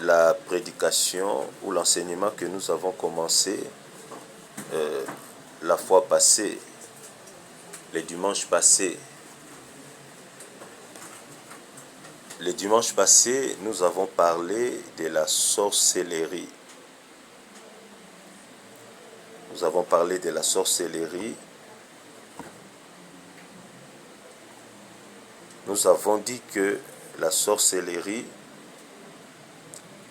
la prédication ou l'enseignement que nous avons commencé la fois passée, le dimanche passé. Le dimanche passé, nous avons parlé de la sorcellerie. Nous avons parlé de la sorcellerie. Nous avons dit que la sorcellerie,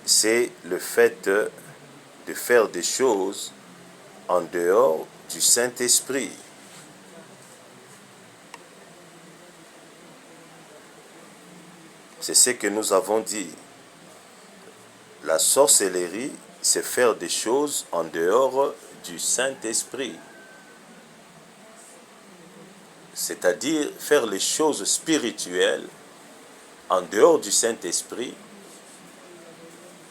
c'est le fait de faire des choses en dehors du Saint-Esprit. C'est ce que nous avons dit. La sorcellerie, c'est faire des choses en dehors du Saint-Esprit. C'est-à-dire faire les choses spirituelles en dehors du Saint-Esprit.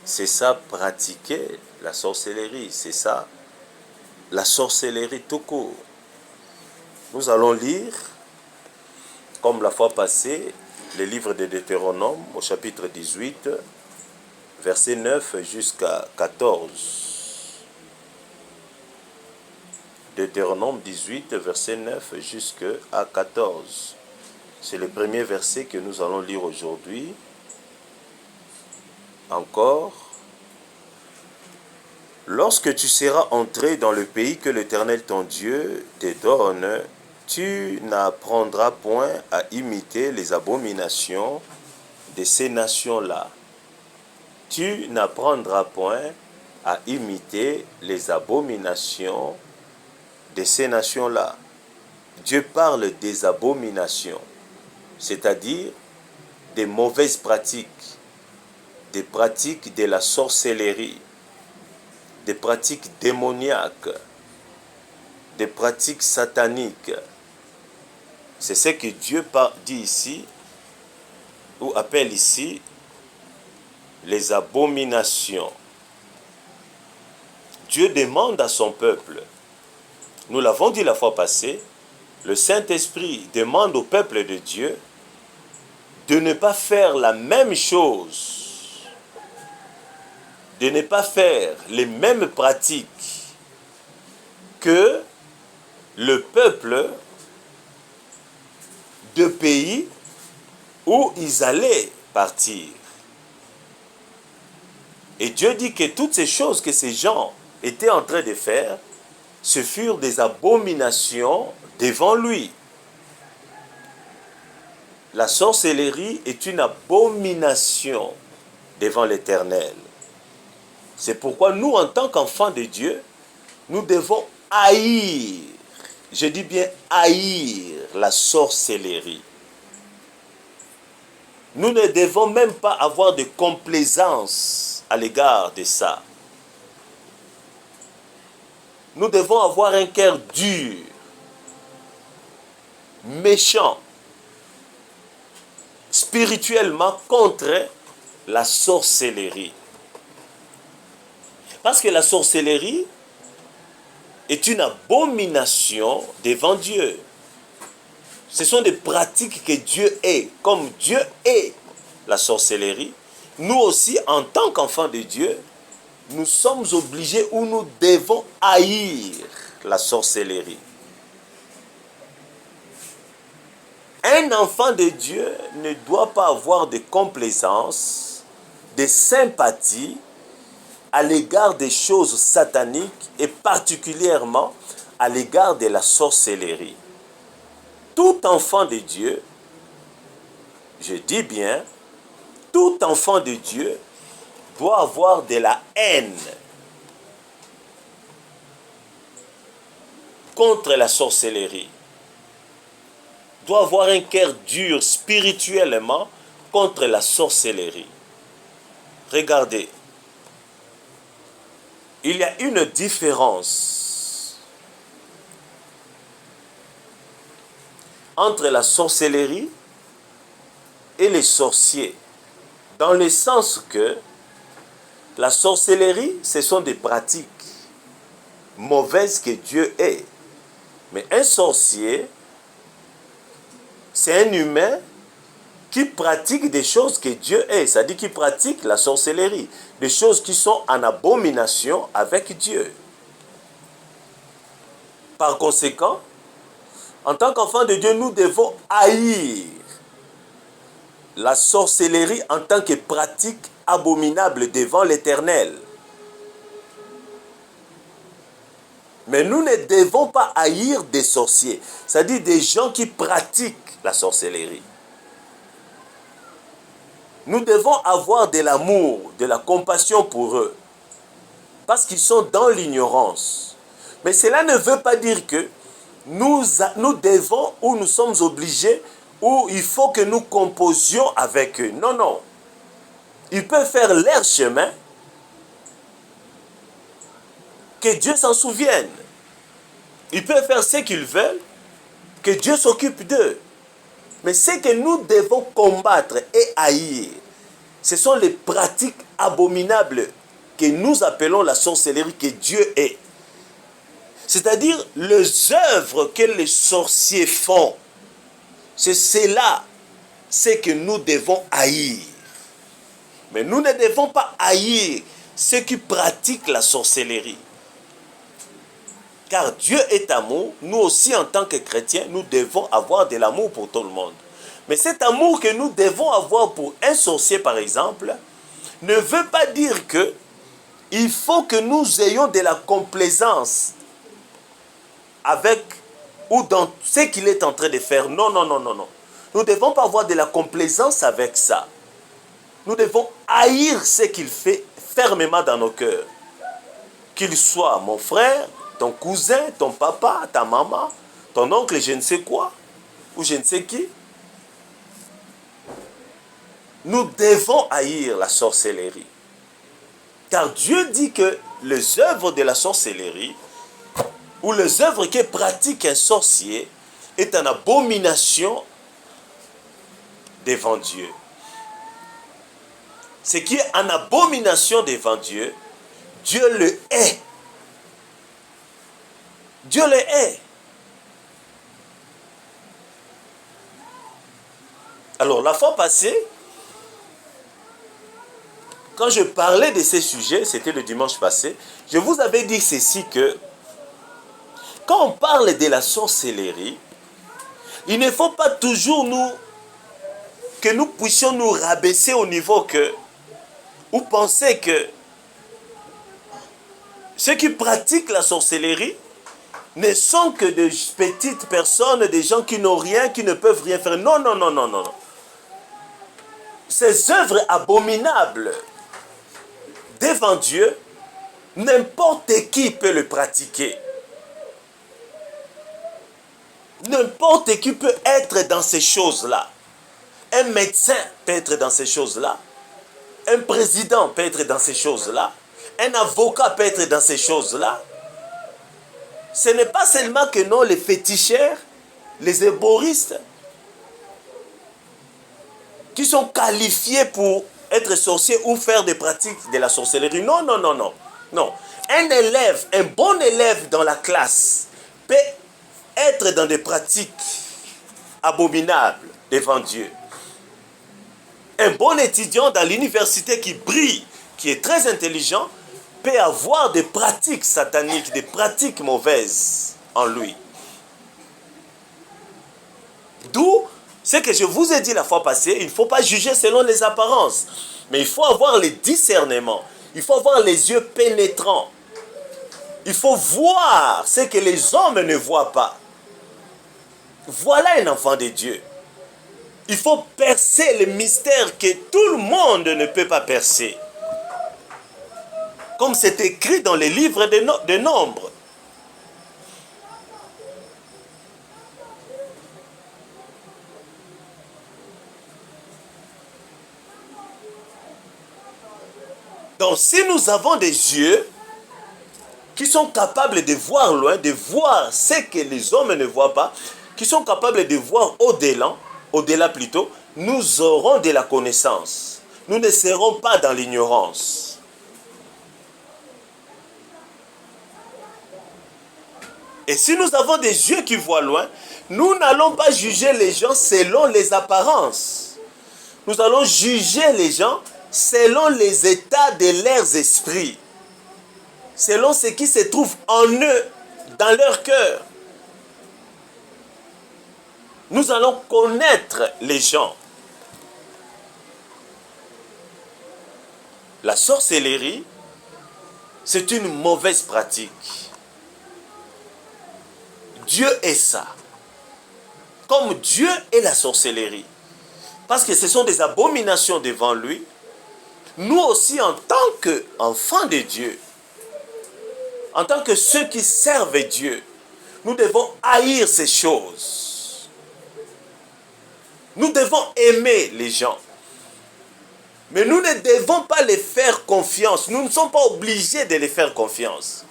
C'est ça, pratiquer la sorcellerie. C'est ça, la sorcellerie tout court. Nous allons lire, comme la fois passée, le livre de Deutéronome au chapitre 18, verset 9 jusqu'à 14. Deutéronome 18, verset 9 jusqu'à 14. C'est le premier verset que nous allons lire aujourd'hui. Encore. Lorsque tu seras entré dans le pays que l'Éternel ton Dieu te donne, tu n'apprendras point à imiter les abominations de ces nations-là. Tu n'apprendras point à imiter les abominations de ces nations-là. Dieu parle des abominations, c'est-à-dire des mauvaises pratiques, des pratiques de la sorcellerie, des pratiques démoniaques, des pratiques sataniques. C'est ce que Dieu dit ici, ou appelle ici, les abominations. Dieu demande à son peuple, nous l'avons dit la fois passée, le Saint-Esprit demande au peuple de Dieu de ne pas faire la même chose, de ne pas faire les mêmes pratiques que le peuple de pays où ils allaient partir. Et Dieu dit que toutes ces choses que ces gens étaient en train de faire, ce furent des abominations devant lui. La sorcellerie est une abomination devant l'Éternel. C'est pourquoi nous, en tant qu'enfants de Dieu, nous devons haïr, je dis bien haïr la sorcellerie. Nous ne devons même pas avoir de complaisance à l'égard de ça. Nous devons avoir un cœur dur, méchant, spirituellement contre la sorcellerie. Parce que la sorcellerie est une abomination devant Dieu. Ce sont des pratiques que Dieu est. Comme Dieu est la sorcellerie, nous aussi, en tant qu'enfants de Dieu, nous sommes obligés ou nous devons haïr la sorcellerie. Un enfant de Dieu ne doit pas avoir de complaisance, de sympathie à l'égard des choses sataniques et particulièrement à l'égard de la sorcellerie. Tout enfant de Dieu, je dis bien, tout enfant de Dieu doit avoir de la haine contre la sorcellerie. Doit avoir un cœur dur spirituellement contre la sorcellerie. Regardez, il y a une différence entre la sorcellerie et les sorciers, dans le sens que la sorcellerie, ce sont des pratiques mauvaises que Dieu est. Mais un sorcier, c'est un humain qui pratiquent des choses que Dieu est, c'est-à-dire qui pratiquent la sorcellerie, des choses qui sont en abomination avec Dieu. Par conséquent, en tant qu'enfants de Dieu, nous devons haïr la sorcellerie en tant que pratique abominable devant l'Éternel. Mais nous ne devons pas haïr des sorciers, c'est-à-dire des gens qui pratiquent la sorcellerie. Nous devons avoir de l'amour, de la compassion pour eux, parce qu'ils sont dans l'ignorance. Mais cela ne veut pas dire que nous devons ou nous sommes obligés ou il faut que nous composions avec eux. Non, non. Ils peuvent faire leur chemin, que Dieu s'en souvienne. Ils peuvent faire ce qu'ils veulent, que Dieu s'occupe d'eux. Mais ce que nous devons combattre et haïr, ce sont les pratiques abominables que nous appelons la sorcellerie que Dieu est. C'est-à-dire les œuvres que les sorciers font. C'est cela, ce que nous devons haïr. Mais nous ne devons pas haïr ceux qui pratiquent la sorcellerie. Car Dieu est amour, nous aussi en tant que chrétiens, nous devons avoir de l'amour pour tout le monde. Mais cet amour que nous devons avoir pour un sorcier par exemple, ne veut pas dire que il faut que nous ayons de la complaisance avec ou dans ce qu'il est en train de faire. Non, non, non, non, non. Nous ne devons pas avoir de la complaisance avec ça. Nous devons haïr ce qu'il fait fermement dans nos cœurs. Qu'il soit mon frère, ton cousin, ton papa, ta maman, ton oncle, je ne sais quoi, ou je ne sais qui. Nous devons haïr la sorcellerie. Car Dieu dit que les œuvres de la sorcellerie, ou les œuvres que pratique un sorcier, est une abomination devant Dieu. Ce qui est en abomination devant Dieu, Dieu le hait. Dieu le hait. Alors, la fois passée, quand je parlais de ces sujets, c'était le dimanche passé, je vous avais dit ceci que quand on parle de la sorcellerie, il ne faut pas toujours que nous puissions nous rabaisser au niveau que, ou penser que ceux qui pratiquent la sorcellerie ne sont que de petites personnes, des gens qui n'ont rien, qui ne peuvent rien faire. Non, non, non, non, non. Ces œuvres abominables devant Dieu, n'importe qui peut le pratiquer. N'importe qui peut être dans ces choses-là. Un médecin peut être dans ces choses-là. Un président peut être dans ces choses-là. Un avocat peut être dans ces choses-là. Ce n'est pas seulement que non, les féticheurs, les héboristes, qui sont qualifiés pour être sorciers ou faire des pratiques de la sorcellerie. Non, non, non, non. Non. Un élève, un bon élève dans la classe peut être dans des pratiques abominables devant Dieu. Un bon étudiant dans l'université qui brille, qui est très intelligent, peut avoir des pratiques sataniques, des pratiques mauvaises en lui. D'où ce que je vous ai dit la fois passée, il ne faut pas juger selon les apparences, mais il faut avoir le discernement, il faut avoir les yeux pénétrants, il faut voir ce que les hommes ne voient pas. Voilà un enfant de Dieu. Il faut percer le mystère que tout le monde ne peut pas percer. Comme c'est écrit dans les livres de Nombres. Donc si nous avons des yeux qui sont capables de voir loin, de voir ce que les hommes ne voient pas, qui sont capables de voir au-delà plutôt, nous aurons de la connaissance. Nous ne serons pas dans l'ignorance. Et si nous avons des yeux qui voient loin, nous n'allons pas juger les gens selon les apparences. Nous allons juger les gens selon les états de leurs esprits, selon ce qui se trouve en eux, dans leur cœur. Nous allons connaître les gens. La sorcellerie, c'est une mauvaise pratique. Dieu est ça. Comme Dieu est la sorcellerie. Parce que ce sont des abominations devant lui. Nous aussi, en tant qu'enfants de Dieu, en tant que ceux qui servent Dieu, nous devons haïr ces choses. Nous devons aimer les gens. Mais nous ne devons pas les faire confiance. Nous ne sommes pas obligés de les faire confiance.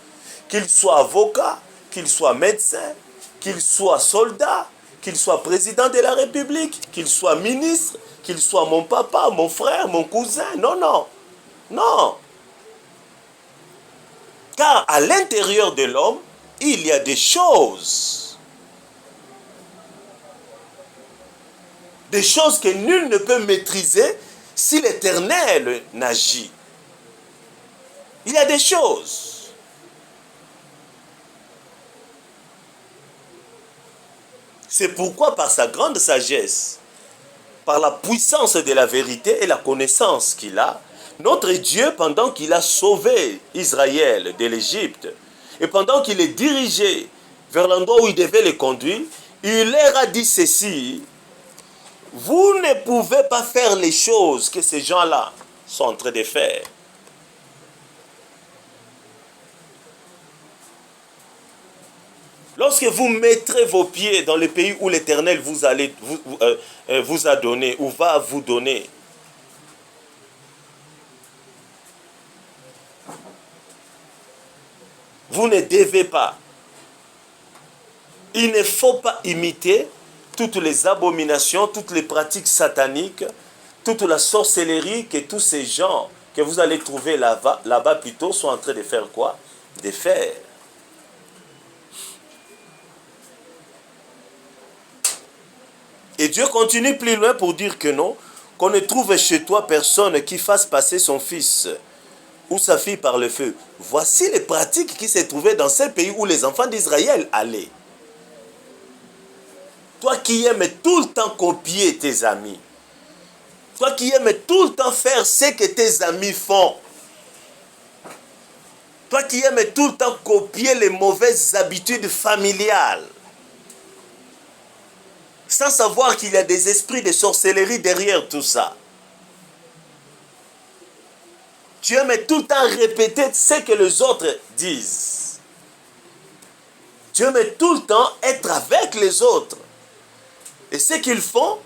Qu'ils soient avocats, qu'ils soient médecins, qu'ils soient soldats, qu'ils soient président de la République, qu'ils soient ministres, qu'ils soient mon papa, mon frère, mon cousin. Non, non. Non. Car à l'intérieur de l'homme, il y a des choses. Des choses que nul ne peut maîtriser si l'Éternel n'agit. Il y a des choses. C'est pourquoi par sa grande sagesse, par la puissance de la vérité et la connaissance qu'il a, notre Dieu, pendant qu'il a sauvé Israël de l'Égypte, et pendant qu'il les dirigeait vers l'endroit où il devait les conduire, il leur a dit ceci: vous ne pouvez pas faire les choses que ces gens-là sont en train de faire. Lorsque vous mettrez vos pieds dans le pays où l'Éternel vous a donné ou va vous donner, vous ne devez pas. Il ne faut pas imiter toutes les abominations, toutes les pratiques sataniques, toute la sorcellerie que tous ces gens que vous allez trouver là-bas plutôt sont en train de faire quoi? De faire. Et Dieu continue plus loin pour dire que non, qu'on ne trouve chez toi personne qui fasse passer son fils ou sa fille par le feu. Voici les pratiques qui se trouvaient dans ce pays où les enfants d'Israël allaient. Toi qui aimes tout le temps copier tes amis, toi qui aimes tout le temps faire ce que tes amis font, toi qui aimes tout le temps copier les mauvaises habitudes familiales, sans savoir qu'il y a des esprits de sorcellerie derrière tout ça. Tu aimes tout le temps répéter ce que les autres disent. Tu aimes tout le temps être avec les autres. Et ce qu'ils font,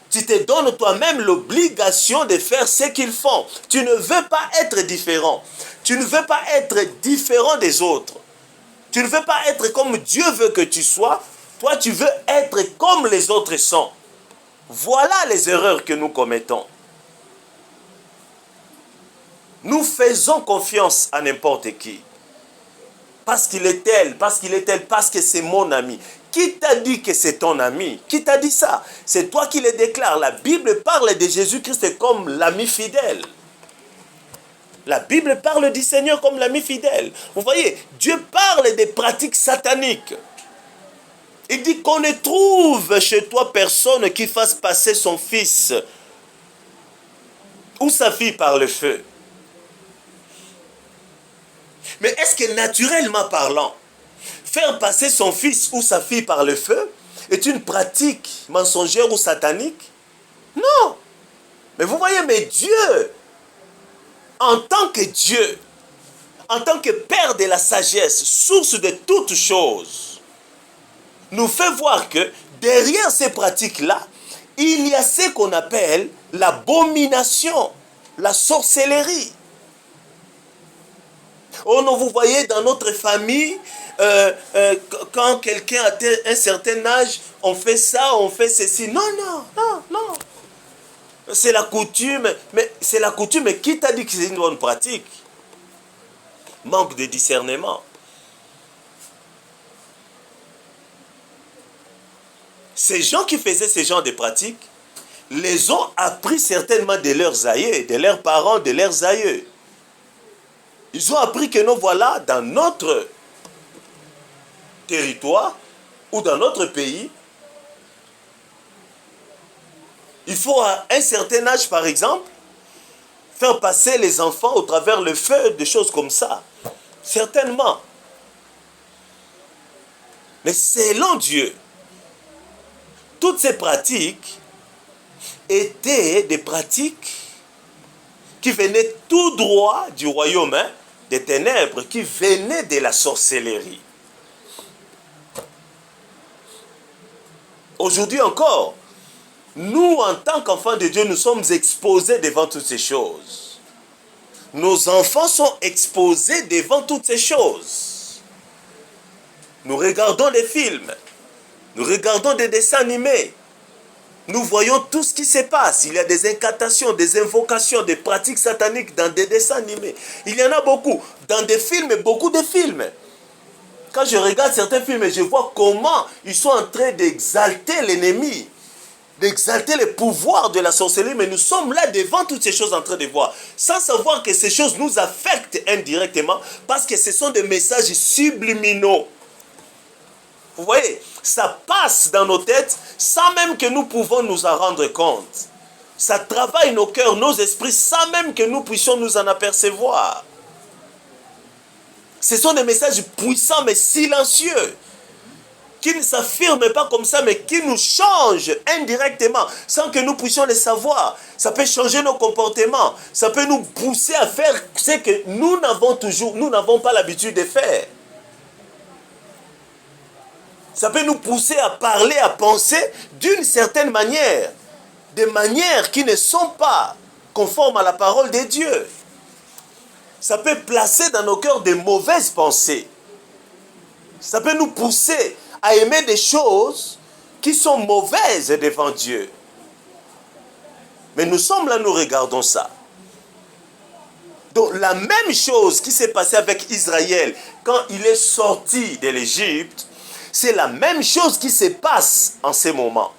tu te donnes toi-même l'obligation de faire ce qu'ils font. Tu ne veux pas être différent. Tu ne veux pas être différent des autres. Tu ne veux pas être comme Dieu veut que tu sois. Toi, tu veux être comme les autres sont. Voilà les erreurs que nous commettons. Nous faisons confiance à n'importe qui. Parce qu'il est tel, parce qu'il est tel, parce que c'est mon ami. Qui t'a dit que c'est ton ami? Qui t'a dit ça? C'est toi qui le déclares. La Bible parle de Jésus-Christ comme l'ami fidèle. La Bible parle du Seigneur comme l'ami fidèle. Vous voyez, Dieu parle des pratiques sataniques. Il dit qu'on ne trouve chez toi personne qui fasse passer son fils ou sa fille par le feu. Mais est-ce que naturellement parlant, faire passer son fils ou sa fille par le feu est une pratique mensongère ou satanique? Non. Mais vous voyez, mais Dieu, en tant que Dieu, en tant que Père de la sagesse, source de toutes choses, nous fait voir que derrière ces pratiques-là, il y a ce qu'on appelle l'abomination, la sorcellerie. Oh non, vous voyez, dans notre famille, quand quelqu'un atteint un certain âge, on fait ça, on fait ceci. Non, non, non, non. C'est la coutume, mais c'est la coutume. Mais qui t'a dit que c'est une bonne pratique? Manque de discernement. Ces gens qui faisaient ce genre de pratiques les ont appris certainement de leurs aïeux, de leurs parents, de leurs aïeux. Ils ont appris que nous voilà dans notre territoire ou dans notre pays. Il faut à un certain âge, par exemple, faire passer les enfants au travers le feu, des choses comme ça. Certainement. Mais selon Dieu, toutes ces pratiques étaient des pratiques qui venaient tout droit du royaume des ténèbres, qui venaient de la sorcellerie. Aujourd'hui encore, nous, en tant qu'enfants de Dieu, nous sommes exposés devant toutes ces choses. Nos enfants sont exposés devant toutes ces choses. Nous regardons des films, nous regardons des dessins animés, nous voyons tout ce qui se passe. Il y a des incantations, des invocations, des pratiques sataniques dans des dessins animés. Il y en a beaucoup. Dans des films, beaucoup de films. Quand je regarde certains films, je vois comment ils sont en train d'exalter l'ennemi, d'exalter le pouvoir de la sorcellerie, mais nous sommes là devant toutes ces choses en train de voir, sans savoir que ces choses nous affectent indirectement, parce que ce sont des messages subliminaux. Vous voyez, ça passe dans nos têtes sans même que nous pouvons nous en rendre compte. Ça travaille nos cœurs, nos esprits, sans même que nous puissions nous en apercevoir. Ce sont des messages puissants mais silencieux, qui ne s'affirment pas comme ça, mais qui nous changent indirectement, sans que nous puissions les savoir. Ça peut changer nos comportements, ça peut nous pousser à faire ce que nous n'avons pas l'habitude de faire. Ça peut nous pousser à parler, à penser d'une certaine manière, des manières qui ne sont pas conformes à la parole de Dieu. Ça peut placer dans nos cœurs de mauvaises pensées. Ça peut nous pousser à aimer des choses qui sont mauvaises devant Dieu. Mais nous sommes là, nous regardons ça. Donc la même chose qui s'est passée avec Israël quand il est sorti de l'Égypte, c'est la même chose qui se passe en ces moments.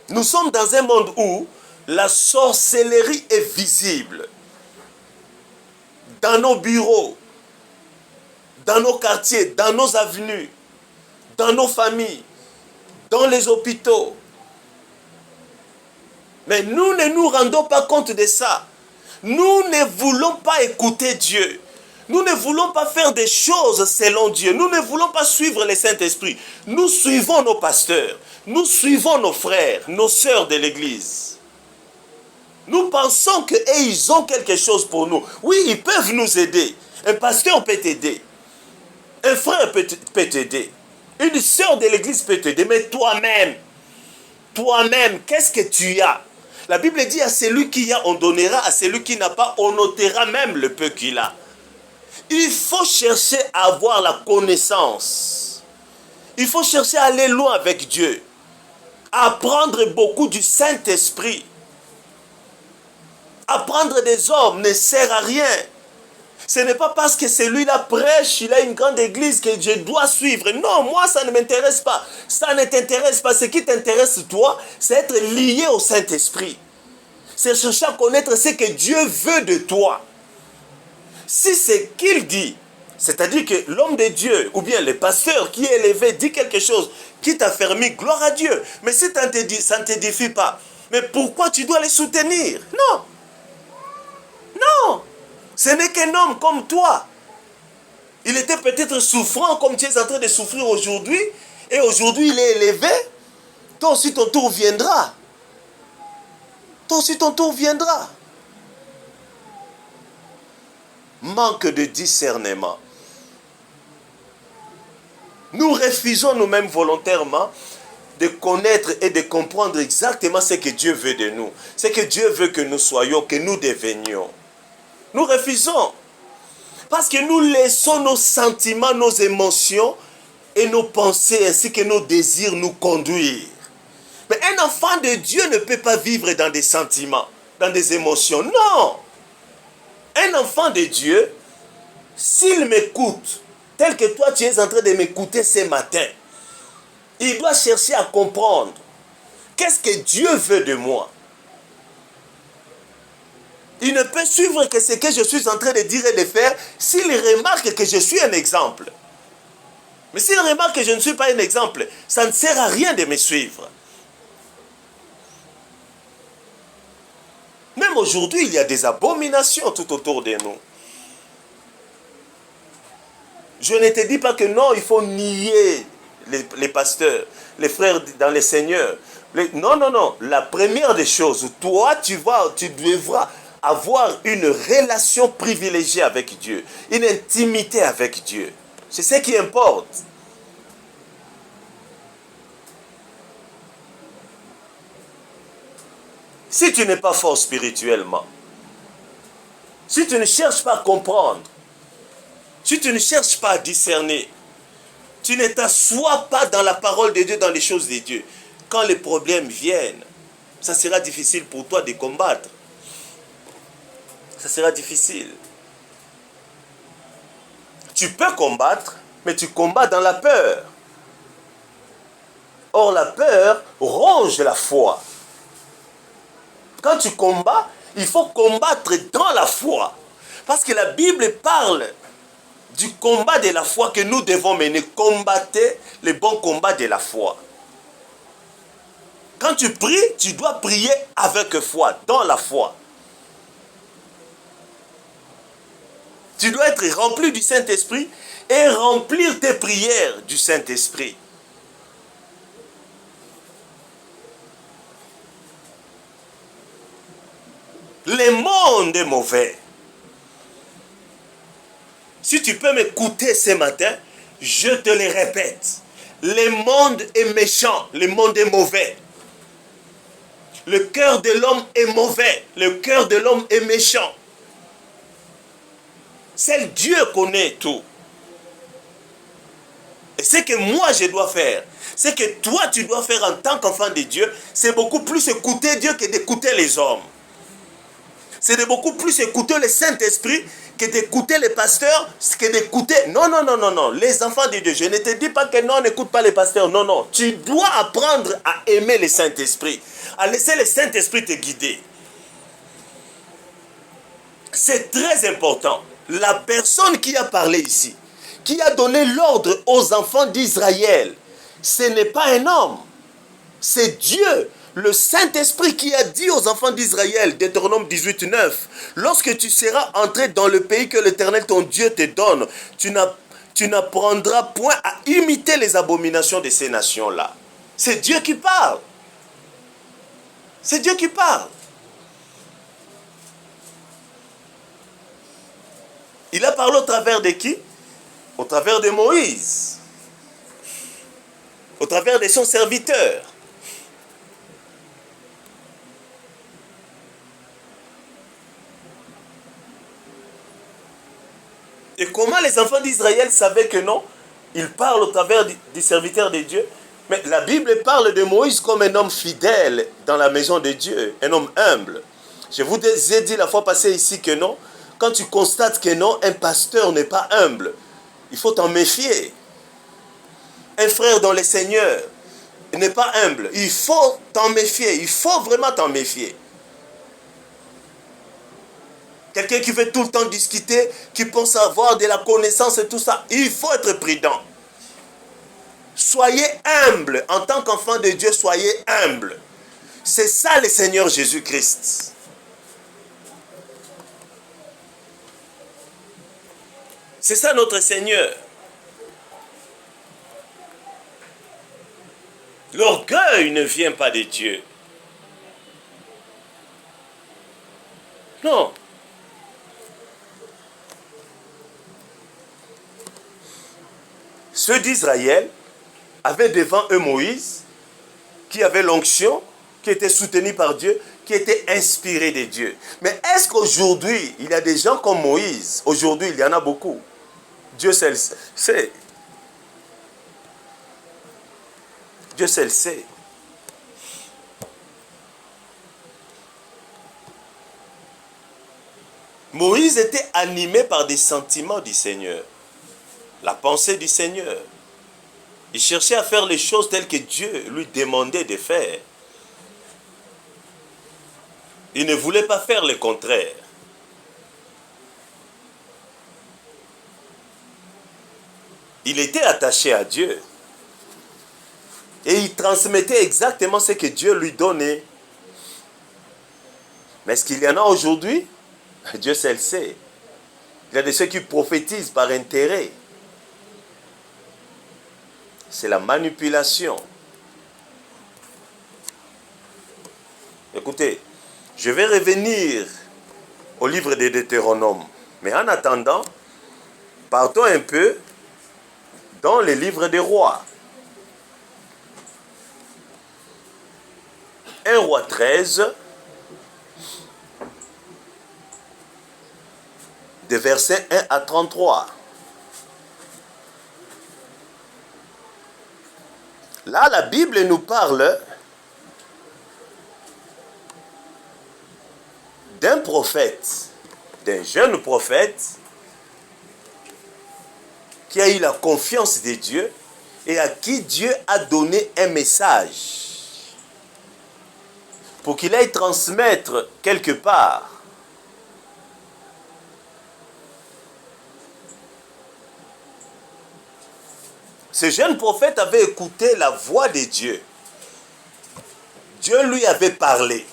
Nous sommes dans un monde où la sorcellerie est visible. Dans nos bureaux, dans nos quartiers, dans nos avenues, dans nos familles, dans les hôpitaux. Mais nous ne nous rendons pas compte de ça. Nous ne voulons pas écouter Dieu. Nous ne voulons pas faire des choses selon Dieu. Nous ne voulons pas suivre le Saint-Esprit. Nous suivons nos pasteurs. Nous suivons nos frères, nos sœurs de l'Église. Nous pensons qu'ils ont quelque chose pour nous. Oui, ils peuvent nous aider. Un pasteur peut t'aider. Un frère peut t'aider. Une sœur de l'Église peut t'aider. Mais toi-même, qu'est-ce que tu as? La Bible dit à celui qui a, on donnera. À celui qui n'a pas, on ôtera même le peu qu'il a. Il faut chercher à avoir la connaissance. Il faut chercher à aller loin avec Dieu. Apprendre beaucoup du Saint-Esprit. Apprendre des hommes ne sert à rien. Ce n'est pas parce que celui-là prêche, il a une grande église que je dois suivre. Non, moi ça ne m'intéresse pas. Ça ne t'intéresse pas. Ce qui t'intéresse toi, c'est être lié au Saint-Esprit. C'est chercher à connaître ce que Dieu veut de toi. Si c'est qu'il dit, c'est-à-dire que l'homme de Dieu, ou bien le pasteur qui est élevé, dit quelque chose qui t'a fermé, gloire à Dieu. Mais si ça ne t'édifie pas, mais pourquoi tu dois les soutenir? Non. Non. Ce n'est qu'un homme comme toi. Il était peut-être souffrant comme tu es en train de souffrir aujourd'hui, et aujourd'hui il est élevé. Toi aussi ton tour viendra. Toi aussi ton tour viendra. Manque de discernement. Nous refusons nous-mêmes volontairement de connaître et de comprendre exactement ce que Dieu veut de nous. Ce que Dieu veut que nous soyons, que nous devenions. Nous refusons. Parce que nous laissons nos sentiments, nos émotions et nos pensées ainsi que nos désirs nous conduire. Mais un enfant de Dieu ne peut pas vivre dans des sentiments, dans des émotions. Non. Un enfant de Dieu, s'il m'écoute, tel que toi tu es en train de m'écouter ce matin, Il doit chercher à comprendre. Qu'est-ce que Dieu veut de moi? Il ne peut suivre que ce que je suis en train de dire et de faire s'il remarque que je suis un exemple. Mais s'il remarque que je ne suis pas un exemple, ça ne sert à rien de me suivre. Même aujourd'hui, il y a des abominations tout autour de nous. Je ne te dis pas que non, il faut nier les pasteurs, les frères dans le Seigneur. Non, non, non. La première des choses, toi, tu devras avoir une relation privilégiée avec Dieu, une intimité avec Dieu. C'est ce qui importe. Si tu n'es pas fort spirituellement, si tu ne cherches pas à comprendre, si tu ne cherches pas à discerner, tu ne t'assois pas dans la parole de Dieu, dans les choses de Dieu, quand les problèmes viennent, ça sera difficile pour toi de combattre. Ça sera difficile. Tu peux combattre, mais tu combats dans la peur. Or, la peur ronge la foi. Quand tu combats, il faut combattre dans la foi. Parce que la Bible parle du combat de la foi que nous devons mener. Combattez le bon combat de la foi. Quand tu pries, tu dois prier avec foi, dans la foi. Tu dois être rempli du Saint-Esprit et remplir tes prières du Saint-Esprit. Le monde est mauvais. Si tu peux m'écouter ce matin, je te le répète. Le monde est méchant, le monde est mauvais. Le cœur de l'homme est mauvais, le cœur de l'homme est méchant. Seul Dieu connaît tout. Et ce que moi je dois faire, ce que toi tu dois faire en tant qu'enfant de Dieu, c'est beaucoup plus écouter Dieu que d'écouter les hommes. C'est de beaucoup plus écouter le Saint-Esprit que d'écouter les pasteurs, que d'écouter... Non, non, non, non, non. Les enfants de Dieu, je ne te dis pas que non, n'écoute pas les pasteurs. Non, non. Tu dois apprendre à aimer le Saint-Esprit, à laisser le Saint-Esprit te guider. C'est très important. La personne qui a parlé ici, qui a donné l'ordre aux enfants d'Israël, ce n'est pas un homme. C'est Dieu, le Saint-Esprit qui a dit aux enfants d'Israël, Deutéronome 18, 9, lorsque tu seras entré dans le pays que l'Éternel ton Dieu te donne, tu n'apprendras point à imiter les abominations de ces nations-là. C'est Dieu qui parle. C'est Dieu qui parle. Il a parlé au travers de qui? Au travers de Moïse. Au travers de son serviteur. Et comment les enfants d'Israël savaient que non? Ils parlent au travers du serviteur de Dieu. Mais la Bible parle de Moïse comme un homme fidèle dans la maison de Dieu, un homme humble. Je vous ai dit la fois passée ici que non. Quand tu constates que non, un pasteur n'est pas humble, il faut t'en méfier. Un frère dans le Seigneur n'est pas humble, il faut t'en méfier, il faut vraiment t'en méfier. Quelqu'un qui veut tout le temps discuter, qui pense avoir de la connaissance et tout ça, il faut être prudent. Soyez humble, en tant qu'enfant de Dieu, soyez humble. C'est ça le Seigneur Jésus-Christ. C'est ça notre Seigneur. L'orgueil ne vient pas de Dieu. Non. Ceux d'Israël avaient devant eux Moïse, qui avait l'onction, qui était soutenu par Dieu, qui était inspiré de Dieu. Mais est-ce qu'aujourd'hui, il y a des gens comme Moïse? Aujourd'hui, il y en a beaucoup. Dieu seul sait. Dieu seul sait. Moïse était animé par des sentiments du Seigneur. La pensée du Seigneur. Il cherchait à faire les choses telles que Dieu lui demandait de faire. Il ne voulait pas faire le contraire. Il était attaché à Dieu. Et il transmettait exactement ce que Dieu lui donnait. Mais est-ce qu'il y en a aujourd'hui? Dieu seul sait. Il y a de ceux qui prophétisent par intérêt. C'est la manipulation. Écoutez, je vais revenir au livre des Deutéronomes. Mais en attendant, partons un peu dans les livres des rois. 1 roi 13, de versets 1 à 33. Là, la Bible nous parle d'un prophète, d'un jeune prophète qui a eu la confiance de Dieu et à qui Dieu a donné un message pour qu'il aille transmettre quelque part. Ce jeune prophète avait écouté la voix de Dieu. Dieu lui avait parlé.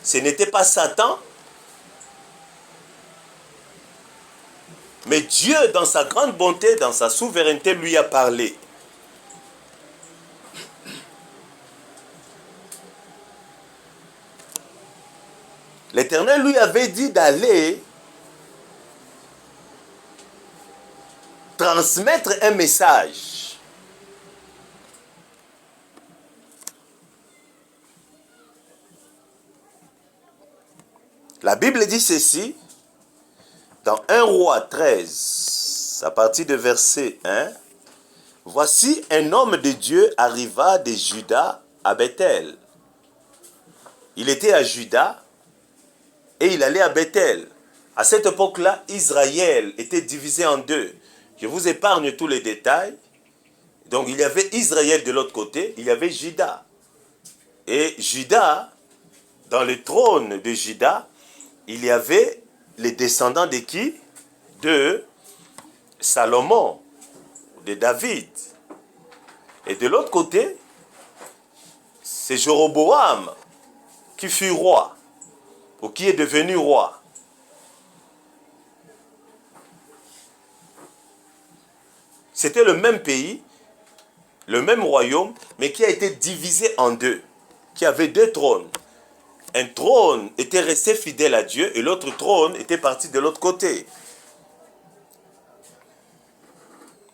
Ce n'était pas Satan, mais Dieu, dans sa grande bonté, dans sa souveraineté, lui a parlé. L'Éternel lui avait dit d'aller transmettre un message. La Bible dit ceci, dans 1 roi 13, à partir de verset 1, « Voici un homme de Dieu arriva de Juda à Bethel. » Il était à Juda et il allait à Bethel. À cette époque-là, Israël était divisé en deux. Je vous épargne tous les détails. Donc il y avait Israël de l'autre côté, il y avait Juda. Et Juda, dans le trône de Juda, il y avait les descendants de qui? De Salomon, de David. Et de l'autre côté, c'est Jéroboam qui fut roi, ou qui est devenu roi. C'était le même pays, le même royaume, mais qui a été divisé en deux, qui avait deux trônes. Un trône était resté fidèle à Dieu et l'autre trône était parti de l'autre côté.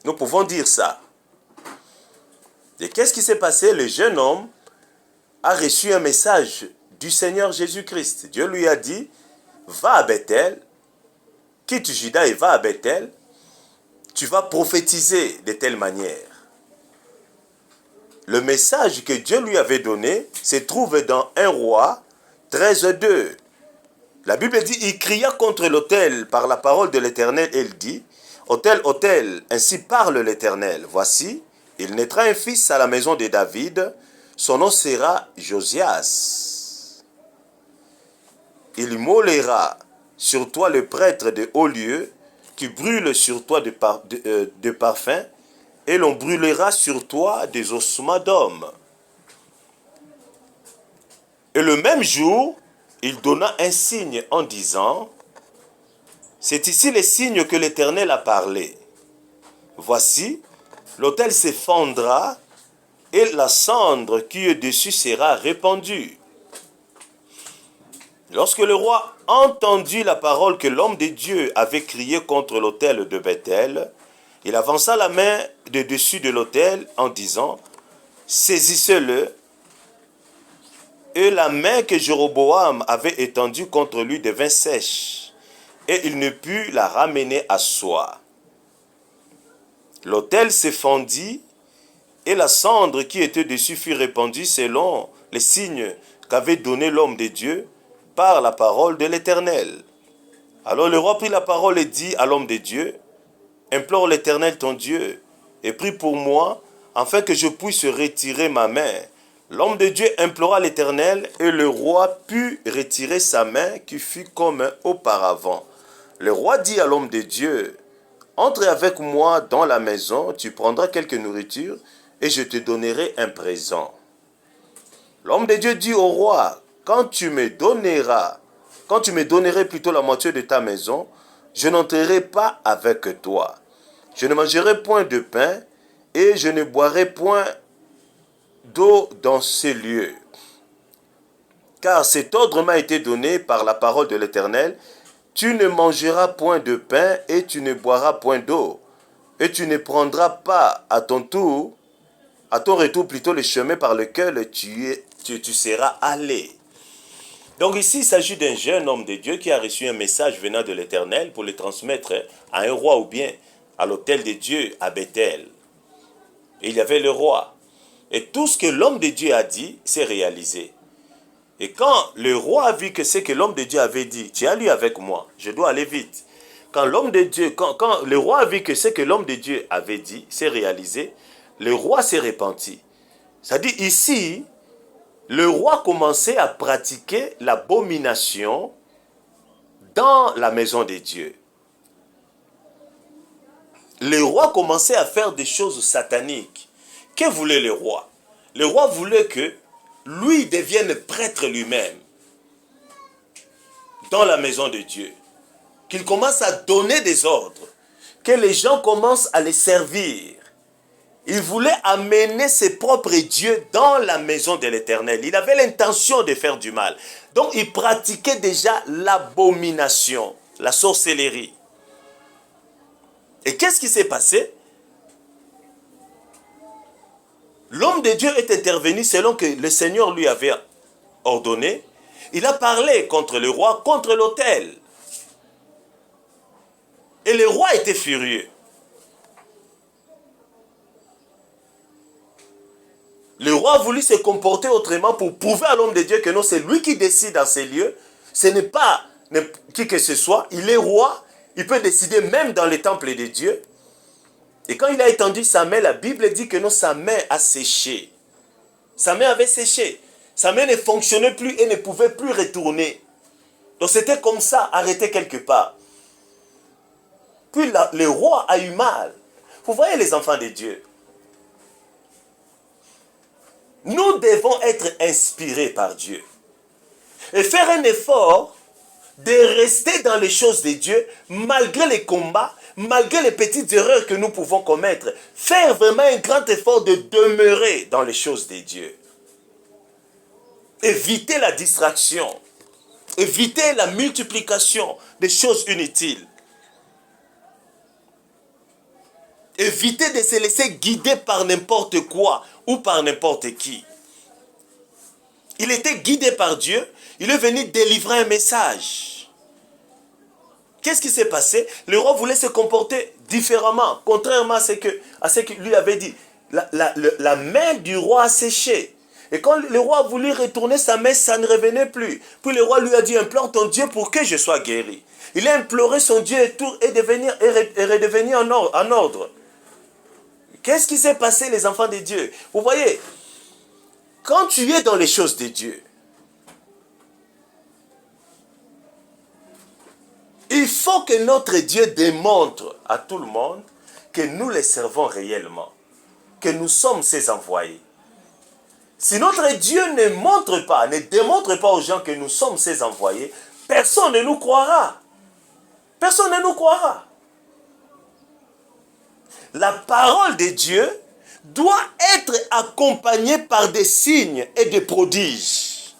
Nous pouvons dire ça. Et qu'est-ce qui s'est passé? Le jeune homme a reçu un message du Seigneur Jésus-Christ. Dieu lui a dit, va à Bethel, quitte Juda et va à Bethel, tu vas prophétiser de telle manière. Le message que Dieu lui avait donné se trouve dans 1 roi 13:2. La Bible dit, il cria contre l'autel par la parole de l'Éternel et il dit, autel, autel, ainsi parle l'Éternel. Voici, il naîtra un fils à la maison de David, son nom sera Josias. Il mollera sur toi le prêtre de haut lieu, qui brûle sur toi de parfum, et l'on brûlera sur toi des ossements d'hommes. Et le même jour, il donna un signe en disant, c'est ici le signe que l'Éternel a parlé. Voici, l'autel s'effondrera et la cendre qui est dessus sera répandue. Lorsque le roi entendit la parole que l'homme de Dieu avait criée contre l'autel de Bethel, il avança la main de dessus de l'autel en disant, saisissez-le. Et la main que Jéroboam avait étendue contre lui devint sèche, et il ne put la ramener à soi. L'autel se fendit, et la cendre qui était dessus fut répandue selon les signes qu'avait donné l'homme de Dieu par la parole de l'Éternel. Alors le roi prit la parole et dit à l'homme de Dieu, implore l'Éternel ton Dieu et prie pour moi, afin que je puisse retirer ma main. L'homme de Dieu implora l'Éternel, et le roi put retirer sa main qui fut comme auparavant. Le roi dit à l'homme de Dieu, « Entre avec moi dans la maison, tu prendras quelque nourriture, et je te donnerai un présent. » L'homme de Dieu dit au roi, « Quand tu me donnerais plutôt la moitié de ta maison, je n'entrerai pas avec toi. Je ne mangerai point de pain, et je ne boirai point d'eau dans ces lieux. Car cet ordre m'a été donné par la parole de l'Éternel, tu ne mangeras point de pain et tu ne boiras point d'eau, et tu ne prendras pas à ton retour plutôt le chemin par lequel tu seras allé. » Donc ici, il s'agit d'un jeune homme de Dieu qui a reçu un message venant de l'Éternel pour le transmettre à un roi ou bien à l'autel de Dieu à Bethel. Et il y avait le roi. Et tout ce que l'homme de Dieu a dit, c'est réalisé. Et quand le roi a vu que ce que l'homme de Dieu avait dit, tu as lu avec moi, je dois aller vite. Quand le roi a vu que ce que l'homme de Dieu avait dit, c'est réalisé, le roi s'est repenti. C'est-à-dire ici, le roi commençait à pratiquer l'abomination dans la maison de Dieu. Le roi commençait à faire des choses sataniques. Que voulait le roi? Le roi voulait que lui devienne prêtre lui-même dans la maison de Dieu. Qu'il commence à donner des ordres. Que les gens commencent à les servir. Il voulait amener ses propres dieux dans la maison de l'Éternel. Il avait l'intention de faire du mal. Donc il pratiquait déjà l'abomination, la sorcellerie. Et qu'est-ce qui s'est passé? L'homme de Dieu est intervenu selon que le Seigneur lui avait ordonné. Il a parlé contre le roi, contre l'autel. Et le roi était furieux. Le roi a voulu se comporter autrement pour prouver à l'homme de Dieu que non, c'est lui qui décide dans ces lieux. Ce n'est pas qui que ce soit. Il est roi. Il peut décider même dans les temples de Dieu. Et quand il a étendu sa main, la Bible dit que non, sa main a séché. Sa main avait séché. Sa main ne fonctionnait plus et ne pouvait plus retourner. Donc c'était comme ça, arrêté quelque part. Puis le roi a eu mal. Vous voyez les enfants de Dieu. Nous devons être inspirés par Dieu. Et faire un effort de rester dans les choses de Dieu, malgré les combats, malgré les petites erreurs que nous pouvons commettre. Faire vraiment un grand effort de demeurer dans les choses de Dieu. Éviter la distraction. Éviter la multiplication des choses inutiles. Éviter de se laisser guider par n'importe quoi ou par n'importe qui. Il était guidé par Dieu. Il est venu délivrer un message. Qu'est-ce qui s'est passé? Le roi voulait se comporter différemment, contrairement à ce qu'il lui avait dit. La main du roi a séché. Et quand le roi a voulu retourner sa main, ça ne revenait plus. Puis le roi lui a dit, implore ton Dieu pour que je sois guéri. Il a imploré son Dieu et redevenir en ordre. Qu'est-ce qui s'est passé, les enfants de Dieu? Vous voyez, quand tu es dans les choses de Dieu, il faut que notre Dieu démontre à tout le monde que nous les servons réellement, que nous sommes ses envoyés. Si notre Dieu ne démontre pas aux gens que nous sommes ses envoyés, personne ne nous croira. Personne ne nous croira. La parole de Dieu doit être accompagnée par des signes et des prodiges.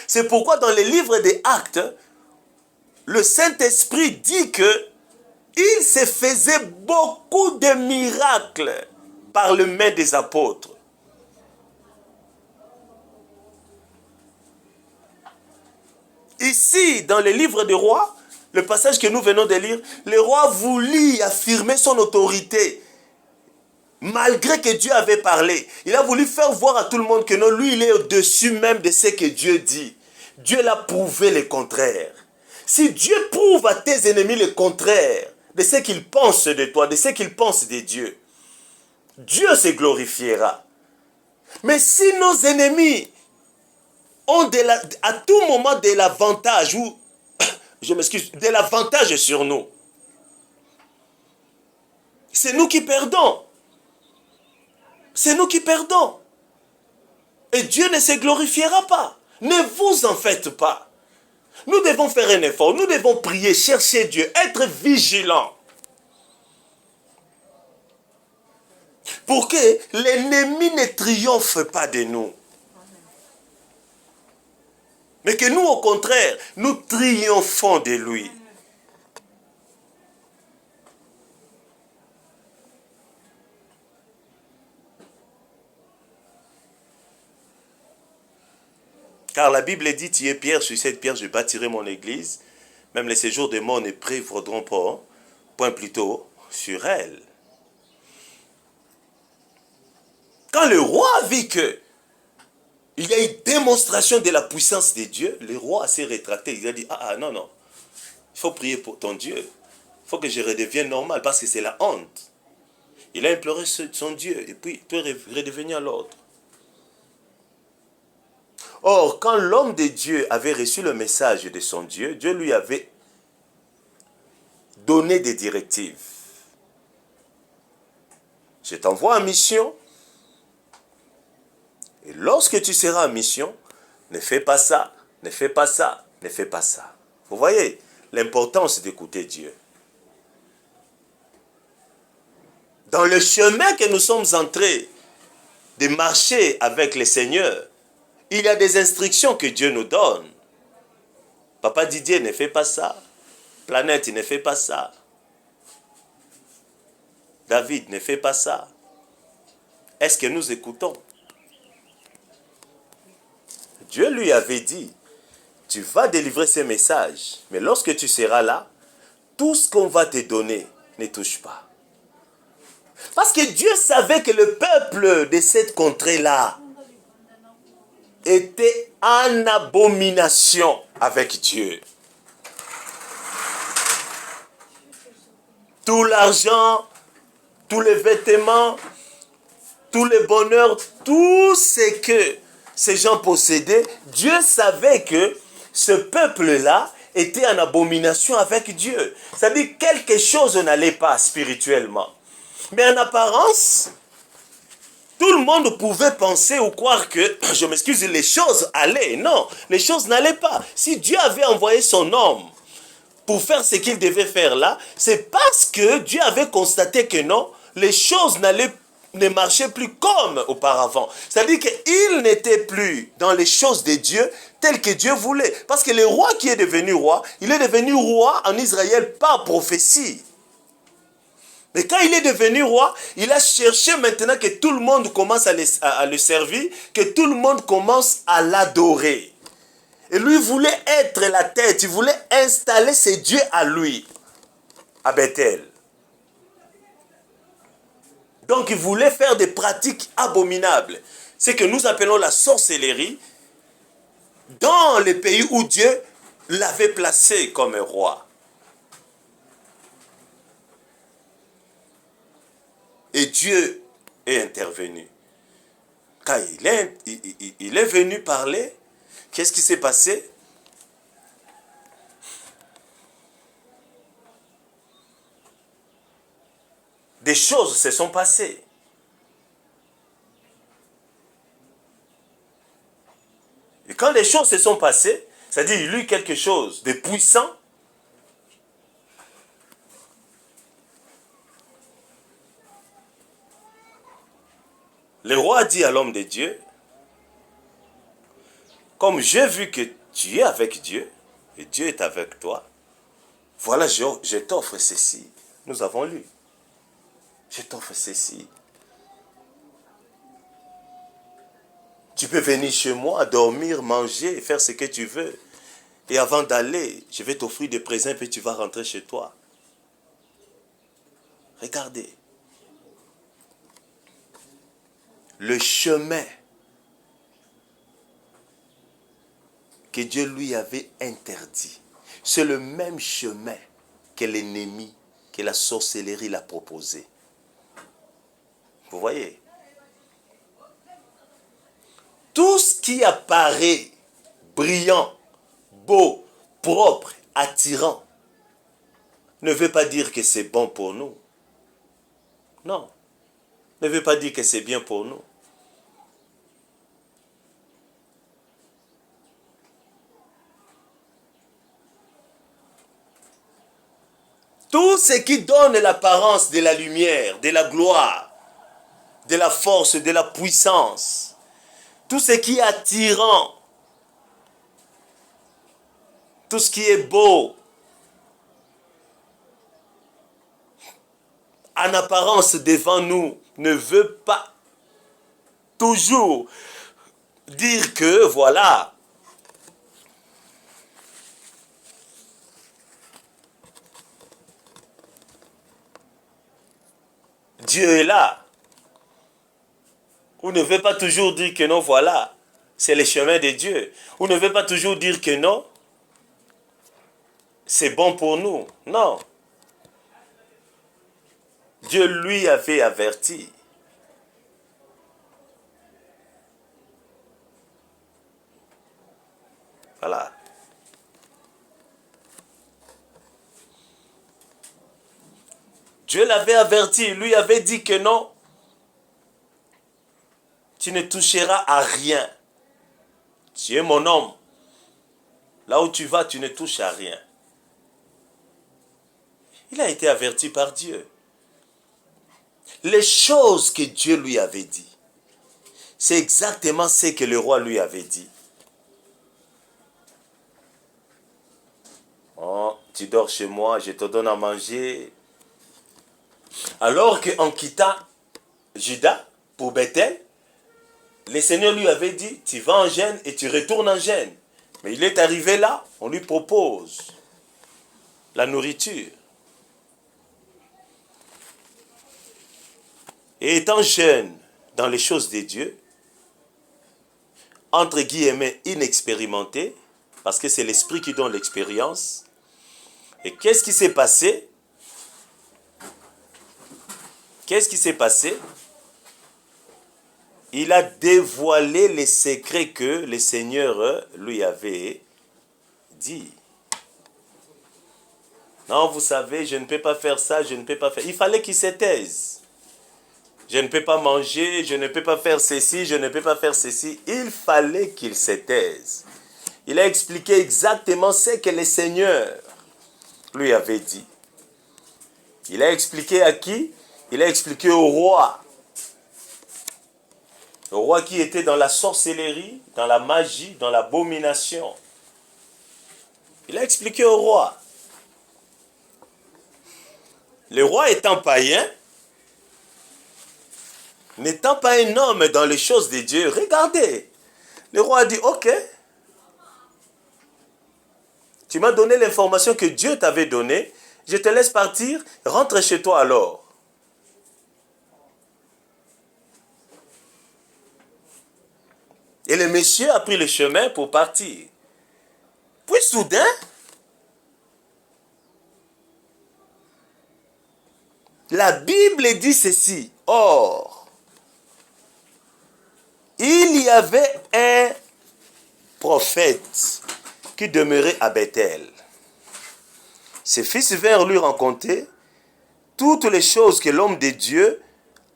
C'est pourquoi dans les livres des Actes, le Saint-Esprit dit que il se faisait beaucoup de miracles par le main des apôtres. Ici, dans les livres des rois, le passage que nous venons de lire, le roi voulut affirmer son autorité, malgré que Dieu avait parlé. Il a voulu faire voir à tout le monde que non, lui, il est au-dessus même de ce que Dieu dit. Dieu l'a prouvé le contraire. Si Dieu prouve à tes ennemis le contraire de ce qu'ils pensent de toi, de ce qu'ils pensent de Dieu, Dieu se glorifiera. Mais si nos ennemis ont à tout moment de l'avantage, ou, je m'excuse, de l'avantage sur nous, c'est nous qui perdons. C'est nous qui perdons. Et Dieu ne se glorifiera pas. Ne vous en faites pas. Nous devons faire un effort. Nous devons prier, chercher Dieu, être vigilants. Pour que l'ennemi ne triomphe pas de nous. Mais que nous, au contraire, nous triomphons de lui. Car la Bible dit, tu es pierre, sur cette pierre je bâtirai mon église. Même les séjours de mort ne prévaudront pas, point plutôt sur elle. Quand le roi a vu que il y a une démonstration de la puissance de Dieu, le roi s'est rétracté. Il a dit, non, il faut prier pour ton Dieu. Il faut que je redevienne normal parce que c'est la honte. Il a imploré son Dieu et puis il peut redevenir l'ordre. Or, quand l'homme de Dieu avait reçu le message de son Dieu, Dieu lui avait donné des directives. Je t'envoie en mission. Et lorsque tu seras en mission, ne fais pas ça, ne fais pas ça, ne fais pas ça. Vous voyez l'importance d'écouter Dieu. Dans le chemin que nous sommes entrés de marcher avec le Seigneur, il y a des instructions que Dieu nous donne. Papa Didier, ne fais pas ça. Planète, ne fais pas ça. David, ne fais pas ça. Est-ce que nous écoutons? Dieu lui avait dit, tu vas délivrer ces messages, mais lorsque tu seras là, tout ce qu'on va te donner ne touche pas. Parce que Dieu savait que le peuple de cette contrée-là était en abomination avec Dieu. Tout l'argent, tous les vêtements, tous les bonheurs, tout ce que ces gens possédaient, Dieu savait que ce peuple-là était en abomination avec Dieu. C'est-à-dire que quelque chose n'allait pas spirituellement. Mais en apparence, tout le monde pouvait penser ou croire que, je m'excuse, les choses allaient. Non, les choses n'allaient pas. Si Dieu avait envoyé son homme pour faire ce qu'il devait faire là, c'est parce que Dieu avait constaté que non, les choses ne marchaient plus comme auparavant. C'est-à-dire qu'il n'était plus dans les choses de Dieu telles que Dieu voulait. Parce que le roi qui est devenu roi, il est devenu roi en Israël par prophétie. Mais quand il est devenu roi, il a cherché maintenant que tout le monde commence à le servir, que tout le monde commence à l'adorer. Et lui voulait être la tête, il voulait installer ses dieux à lui, à Bethel. Donc il voulait faire des pratiques abominables. C'est que nous appelons la sorcellerie dans les pays où Dieu l'avait placé comme roi. Et Dieu est intervenu. Quand il est venu parler, qu'est-ce qui s'est passé? Des choses se sont passées. Et quand les choses se sont passées, c'est-à-dire il y a eu quelque chose de puissant, le roi a dit à l'homme de Dieu, comme j'ai vu que tu es avec Dieu, et Dieu est avec toi, voilà, je t'offre ceci. Nous avons lu. Je t'offre ceci. Tu peux venir chez moi, dormir, manger, faire ce que tu veux. Et avant d'aller, je vais t'offrir des présents, puis tu vas rentrer chez toi. Regardez. Le chemin que Dieu lui avait interdit, c'est le même chemin que l'ennemi, que la sorcellerie l'a proposé. Vous voyez? Tout ce qui apparaît brillant, beau, propre, attirant, ne veut pas dire que c'est bon pour nous. Non. Ne veut pas dire que c'est bien pour nous. Tout ce qui donne l'apparence de la lumière, de la gloire, de la force, de la puissance, tout ce qui est attirant, tout ce qui est beau, en apparence devant nous, ne veut pas toujours dire que, voilà, Dieu est là. Ou ne veut pas toujours dire que non, voilà, c'est le chemin de Dieu. Ou ne veut pas toujours dire que non, c'est bon pour nous. Non. Dieu lui avait averti. Voilà. Dieu l'avait averti, lui avait dit que non, tu ne toucheras à rien. Tu es mon homme. Là où tu vas, tu ne touches à rien. Il a été averti par Dieu. Les choses que Dieu lui avait dit, c'est exactement ce que le roi lui avait dit. Oh, tu dors chez moi, je te donne à manger. Alors qu'en quittant Juda pour Bethel, le Seigneur lui avait dit, tu vas en Gêne et tu retournes en Gêne. Mais il est arrivé là, on lui propose la nourriture. Et étant jeune dans les choses de Dieu, entre guillemets inexpérimenté, parce que c'est l'esprit qui donne l'expérience. Et qu'est-ce qui s'est passé? Qu'est-ce qui s'est passé? Il a dévoilé les secrets que le Seigneur lui avait dit. Non, vous savez, je ne peux pas faire ça, je ne peux pas faire... Il fallait qu'il se taise. Je ne peux pas manger, je ne peux pas faire ceci, je ne peux pas faire ceci. Il fallait qu'il se taise. Il a expliqué exactement ce que le Seigneur lui avait dit. Il a expliqué à qui? Il a expliqué au roi. Le roi qui était dans la sorcellerie, dans la magie, dans l'abomination. Il a expliqué au roi. Le roi étant païen, n'étant pas un homme dans les choses de Dieu, regardez. Le roi a dit, ok, tu m'as donné l'information que Dieu t'avait donnée, je te laisse partir, rentre chez toi alors. Et le monsieur a pris le chemin pour partir. Puis soudain, la Bible dit ceci. Or, il y avait un prophète qui demeurait à Bethel. Ses fils vinrent lui raconter toutes les choses que l'homme de Dieu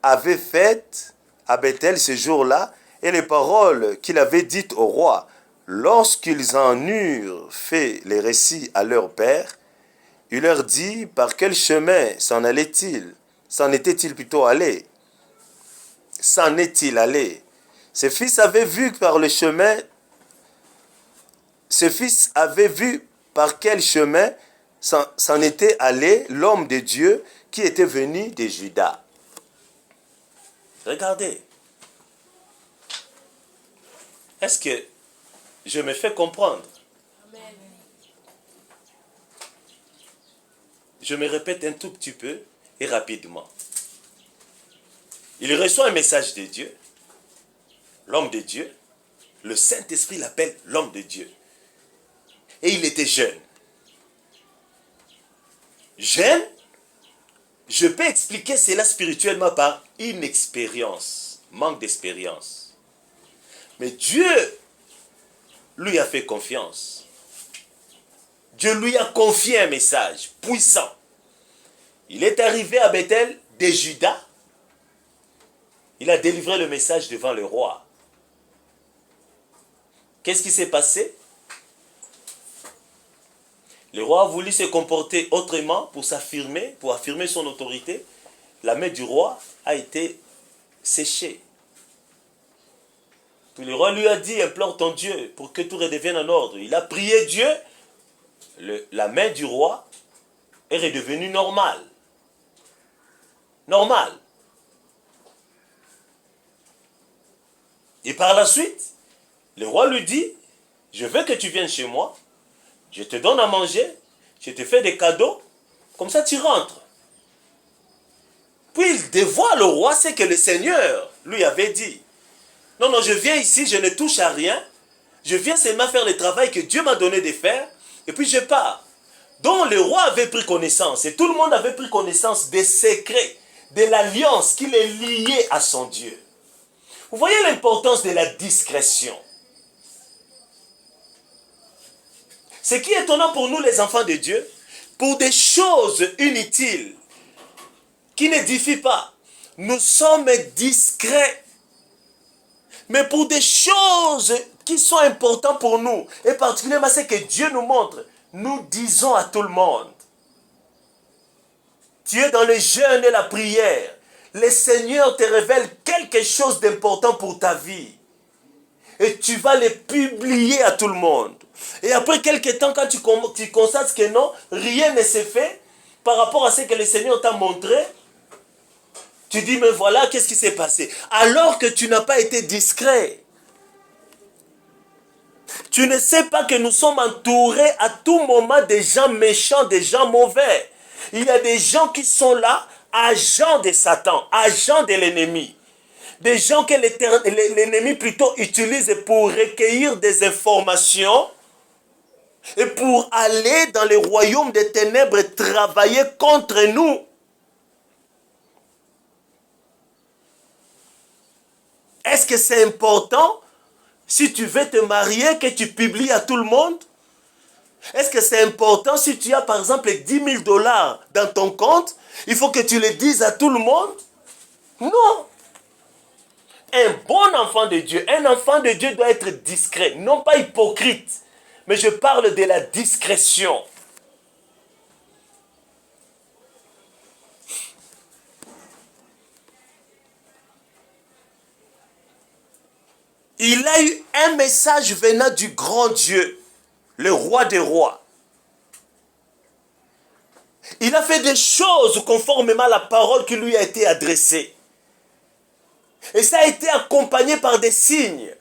avait faites à Bethel ce jour-là et les paroles qu'il avait dites au roi. Lorsqu'ils en eurent fait les récits à leur père, il leur dit par quel chemin s'en allait-il? S'en était-il plutôt allé? S'en est-il allé? Ses fils avaient vu par le chemin, ses fils avaient vu par quel chemin s'en était allé l'homme de Dieu qui était venu de Juda. Regardez. Est-ce que je me fais comprendre? Amen. Je me répète un tout petit peu et rapidement. Il reçoit un message de Dieu, l'homme de Dieu. Le Saint-Esprit l'appelle l'homme de Dieu. Et il était jeune. Jeune, Je peux expliquer cela spirituellement par inexpérience, manque d'expérience. Mais Dieu lui a fait confiance. Dieu lui a confié un message puissant. Il est arrivé à Bethel de Juda. Il a délivré le message devant le roi. Qu'est-ce qui s'est passé? Le roi a voulu se comporter autrement pour s'affirmer, pour affirmer son autorité. La main du roi a été séchée. Puis le roi lui a dit, implore ton Dieu pour que tout redevienne en ordre. Il a prié Dieu. La main du roi est redevenue normale. Normale. Et par la suite, le roi lui dit, je veux que tu viennes chez moi. Je te donne à manger, je te fais des cadeaux, comme ça tu rentres. Puis il dévoile au roi ce que le Seigneur lui avait dit. Non, non, je viens ici, je ne touche à rien. Je viens seulement faire le travail que Dieu m'a donné de faire, et puis je pars. Donc le roi avait pris connaissance, et tout le monde avait pris connaissance des secrets, de l'alliance qu'il est lié à son Dieu. Vous voyez l'importance de la discrétion. Ce qui est étonnant pour nous les enfants de Dieu, pour des choses inutiles, qui n'édifient pas, nous sommes discrets. Mais pour des choses qui sont importantes pour nous, et particulièrement ce que Dieu nous montre, nous disons à tout le monde. Tu es dans le jeûne et la prière. Le Seigneur te révèle quelque chose d'important pour ta vie. Et tu vas le publier à tout le monde. Et après quelques temps, quand tu constates que non, rien ne s'est fait par rapport à ce que le Seigneur t'a montré, tu dis, mais voilà, qu'est-ce qui s'est passé? Alors que tu n'as pas été discret. Tu ne sais pas que nous sommes entourés à tout moment des gens méchants, des gens mauvais. Il y a des gens qui sont là, agents de Satan, agents de l'ennemi. Des gens que l'ennemi plutôt utilise pour recueillir des informations et pour aller dans le royaume des ténèbres et travailler contre nous. Est-ce que c'est important, si tu veux te marier, que tu publies à tout le monde? Est-ce que c'est important, si tu as par exemple 10 000 $ dans ton compte, il faut que tu le dises à tout le monde? Non. Un bon enfant de Dieu, un enfant de Dieu doit être discret, non pas hypocrite, mais je parle de la discrétion. Il a eu un message venant du grand Dieu, le roi des rois. Il a fait des choses conformément à la parole qui lui a été adressée. Et ça a été accompagné par des signes.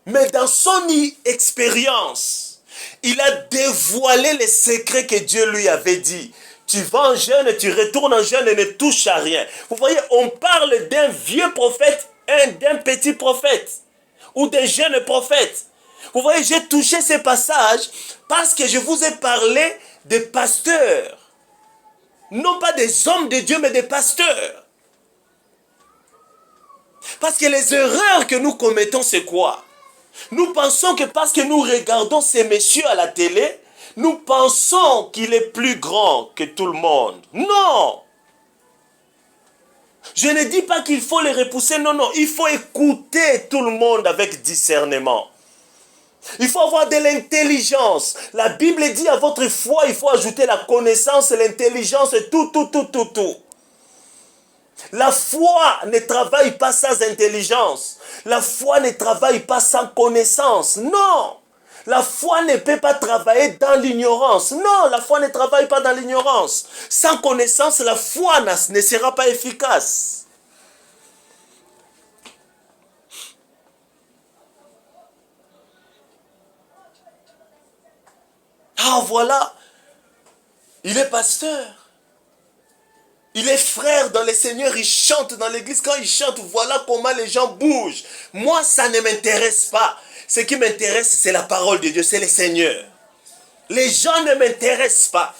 Mais dans son expérience, il a dévoilé les secrets que Dieu lui avait dit. Tu vas en jeûne, tu retournes en jeûne et ne touches à rien. Vous voyez, on parle d'un vieux prophète, d'un petit prophète, ou d'un jeune prophète. Vous voyez, j'ai touché ces passages parce que je vous ai parlé des pasteurs. Non pas des hommes de Dieu, mais des pasteurs. Parce que les erreurs que nous commettons, c'est quoi? Nous pensons que parce que nous regardons ces messieurs à la télé, nous pensons qu'il est plus grand que tout le monde. Non! Je ne dis pas qu'il faut les repousser, non, non. Il faut écouter tout le monde avec discernement. Il faut avoir de l'intelligence. La Bible dit à votre foi, il faut ajouter la connaissance, l'intelligence et tout. La foi ne travaille pas sans intelligence. La foi ne travaille pas sans connaissance. Non! La foi ne peut pas travailler dans l'ignorance. Non, la foi ne travaille pas dans l'ignorance. Sans connaissance, la foi ne sera pas efficace. Ah, voilà. Il est pasteur. Il est frère dans le Seigneur. Il chante dans l'église. Quand il chante, voilà comment les gens bougent. Moi, ça ne m'intéresse pas. Ce qui m'intéresse, c'est la parole de Dieu. C'est le Seigneur. Les gens ne m'intéressent pas.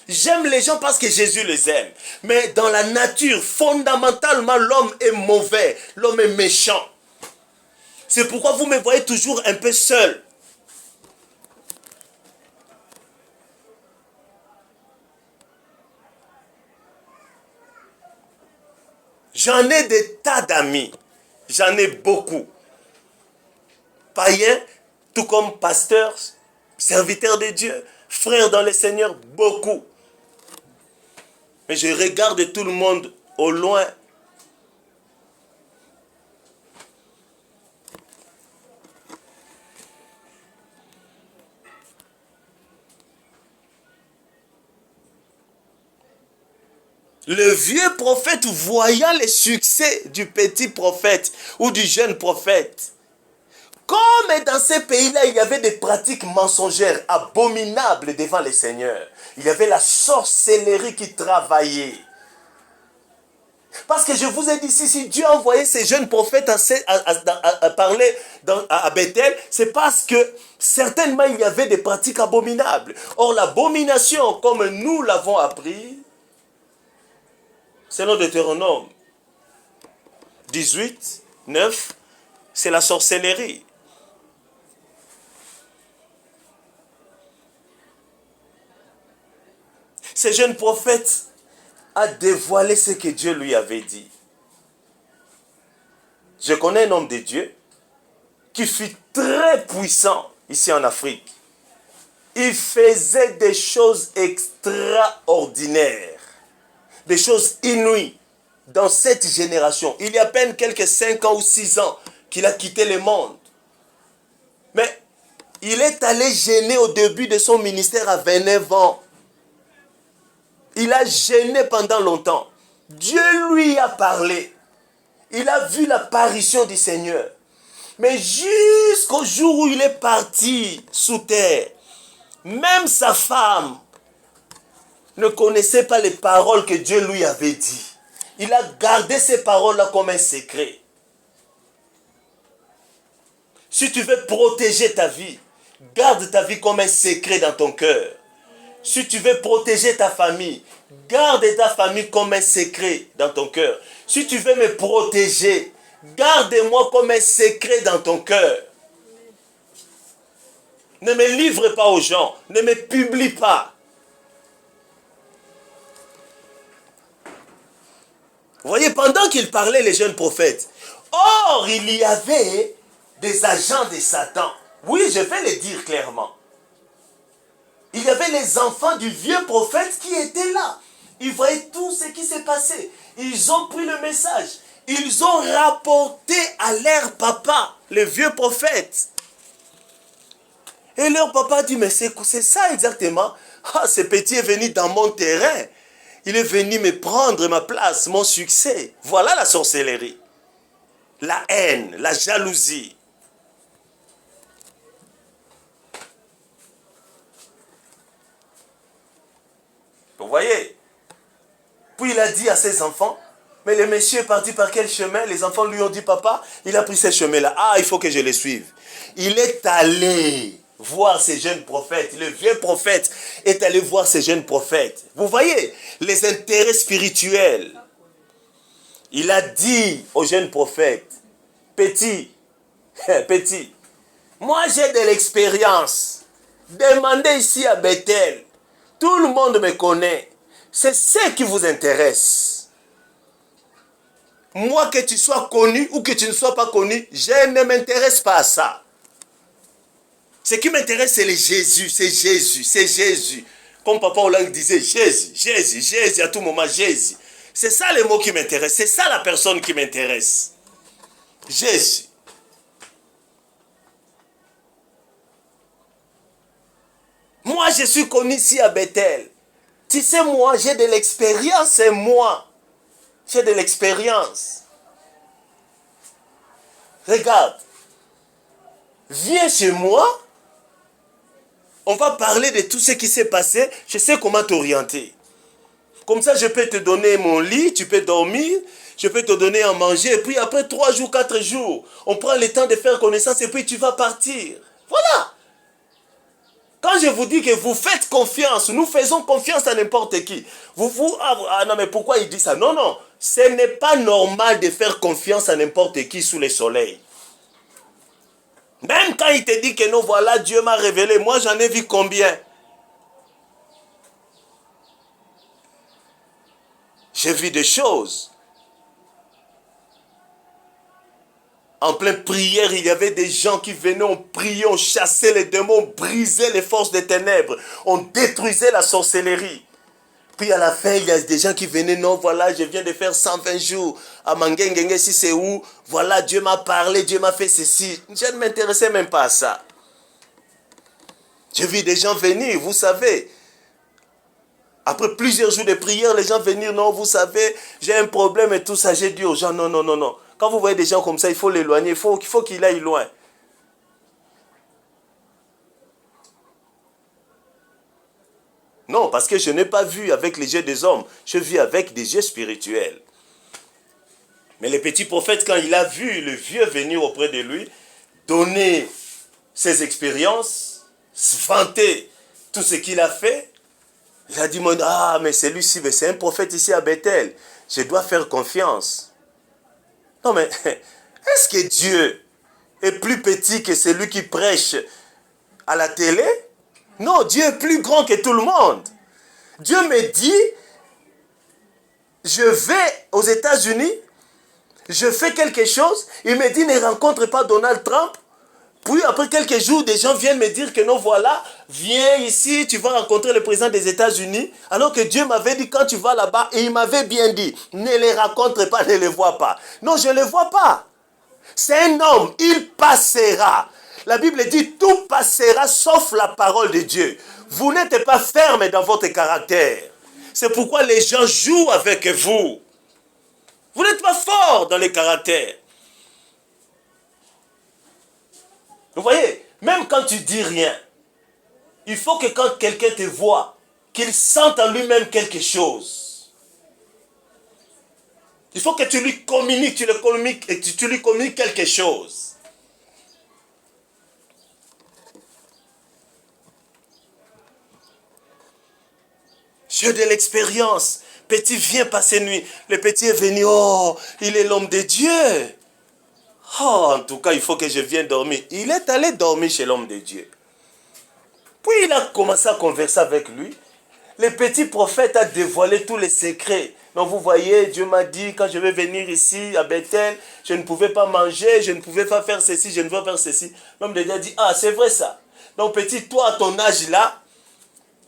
J'aime les gens parce que Jésus les aime. Mais dans la nature, fondamentalement, l'homme est mauvais. L'homme est méchant. C'est pourquoi vous me voyez toujours un peu seul. J'en ai des tas d'amis. J'en ai beaucoup. Païens, tout comme pasteurs, serviteurs de Dieu, frères dans le Seigneur, beaucoup. Mais je regarde tout le monde au loin. Le vieux prophète, voyant les succès du petit prophète ou du jeune prophète, comme dans ces pays-là, il y avait des pratiques mensongères, abominables devant les seigneurs. Il y avait la sorcellerie qui travaillait. Parce que je vous ai dit, si Dieu a envoyé ces jeunes prophètes à parler à Bethel, c'est parce que certainement il y avait des pratiques abominables. Or, l'abomination, comme nous l'avons appris, selon Deutéronome 18, 9, c'est la sorcellerie. Ce jeune prophète a dévoilé ce que Dieu lui avait dit. Je connais un homme de Dieu qui fut très puissant ici en Afrique. Il faisait des choses extraordinaires, des choses inouïes dans cette génération. Il y a à peine quelques 5 ans ou 6 ans qu'il a quitté le monde. Mais il est allé gêner au début de son ministère à 29 ans. Il a gêné pendant longtemps. Dieu lui a parlé. Il a vu l'apparition du Seigneur. Mais jusqu'au jour où il est parti sous terre, même sa femme ne connaissait pas les paroles que Dieu lui avait dit. Il a gardé ces paroles-là comme un secret. Si tu veux protéger ta vie, garde ta vie comme un secret dans ton cœur. Si tu veux protéger ta famille, garde ta famille comme un secret dans ton cœur. Si tu veux me protéger, garde-moi comme un secret dans ton cœur. Ne me livre pas aux gens, ne me publie pas. Vous voyez, pendant qu'il parlait, les jeunes prophètes, or il y avait des agents de Satan. Oui, je vais le dire clairement. Il y avait les enfants du vieux prophète qui étaient là. Ils voyaient tout ce qui s'est passé. Ils ont pris le message. Ils ont rapporté à leur papa, le vieux prophète. Et leur papa dit, mais c'est ça exactement. Ah, ce petit est venu dans mon terrain. Il est venu me prendre ma place, mon succès. Voilà la sorcellerie. La haine, la jalousie. Vous voyez? Puis il a dit à ses enfants, mais le monsieur est parti par quel chemin? Les enfants lui ont dit, papa, il a pris ce chemin-là. Ah, il faut que je le suive. Il est allé voir ces jeunes prophètes. Le vieux prophète est allé voir ces jeunes prophètes. Vous voyez, les intérêts spirituels. Il a dit aux jeunes prophètes, petit, petit, moi j'ai de l'expérience. Demandez ici à Bethel. Tout le monde me connaît. C'est ce qui vous intéresse. Moi, que tu sois connu ou que tu ne sois pas connu, je ne m'intéresse pas à ça. Ce qui m'intéresse, c'est le Jésus, c'est Jésus, c'est Jésus. Comme Papa Olang disait, Jésus, Jésus, Jésus, à tout moment, Jésus. C'est ça les mots qui m'intéressent, c'est ça la personne qui m'intéresse. Jésus. Moi, je suis connu ici à Bethel. Tu sais, moi, j'ai de l'expérience, c'est moi. J'ai de l'expérience. Regarde. Viens chez moi. On va parler de tout ce qui s'est passé. Je sais comment t'orienter. Comme ça, je peux te donner mon lit, tu peux dormir. Je peux te donner à manger. Et puis après 3 jours, 4 jours, on prend le temps de faire connaissance et puis tu vas partir. Voilà. Quand je vous dis que vous faites confiance, nous faisons confiance à n'importe qui. Ah non, mais pourquoi il dit ça? Non, non, ce n'est pas normal de faire confiance à n'importe qui sous le soleil. Même quand il te dit que non, voilà, Dieu m'a révélé, moi j'en ai vu combien? J'ai vu des choses. En pleine prière, il y avait des gens qui venaient, on priait, on chassait les démons, on brisait les forces des ténèbres, on détruisait la sorcellerie. Puis à la fin, il y a des gens qui venaient, non, voilà, je viens de faire 120 jours à Mangengenge, si c'est où, voilà, Dieu m'a parlé, Dieu m'a fait ceci. Je ne m'intéressais même pas à ça. J'ai vu des gens venir, vous savez. Après plusieurs jours de prière, les gens venir, non, vous savez, j'ai un problème et tout ça. J'ai dit aux gens, non, non, non, non. Quand vous voyez des gens comme ça, il faut l'éloigner, il faut qu'il aille loin. Non, parce que je n'ai pas vu avec les yeux des hommes, je vis avec des yeux spirituels. Mais le petit prophète, quand il a vu le vieux venir auprès de lui, donner ses expériences, vanter tout ce qu'il a fait, il a dit, ah, mais c'est lui-ci, c'est un prophète ici à Bethel, je dois faire confiance. Non, mais est-ce que Dieu est plus petit que celui qui prêche à la télé? Non, Dieu est plus grand que tout le monde. Dieu me dit, je vais aux États-Unis, je fais quelque chose, il me dit, ne rencontre pas Donald Trump. Puis après quelques jours, des gens viennent me dire que non, voilà, viens ici, tu vas rencontrer le président des États-Unis. Alors que Dieu m'avait dit, quand tu vas là-bas, et il m'avait bien dit, ne les rencontre pas, ne les vois pas. Non, je ne les vois pas. C'est un homme, il passera. La Bible dit, tout passera sauf la parole de Dieu. Vous n'êtes pas ferme dans votre caractère. C'est pourquoi les gens jouent avec vous. Vous n'êtes pas fort dans les caractères. Vous voyez, même quand tu dis rien, il faut que quand quelqu'un te voit, qu'il sente en lui-même quelque chose. Il faut que tu lui communiques, tu lui communiques quelque chose. J'ai de l'expérience. Petit vient passer nuit. Le petit est venu, oh, il est l'homme de Dieu. Oh, en tout cas, il faut que je vienne dormir. Il est allé dormir chez l'homme de Dieu. Puis il a commencé à converser avec lui. Le petit prophète a dévoilé tous les secrets. Donc vous voyez, Dieu m'a dit, quand je vais venir ici à Bethel, je ne pouvais pas manger, je ne pouvais pas faire ceci, je ne veux pas faire ceci. L'homme de Dieu a dit, ah, c'est vrai ça. Donc petit, toi, à ton âge là,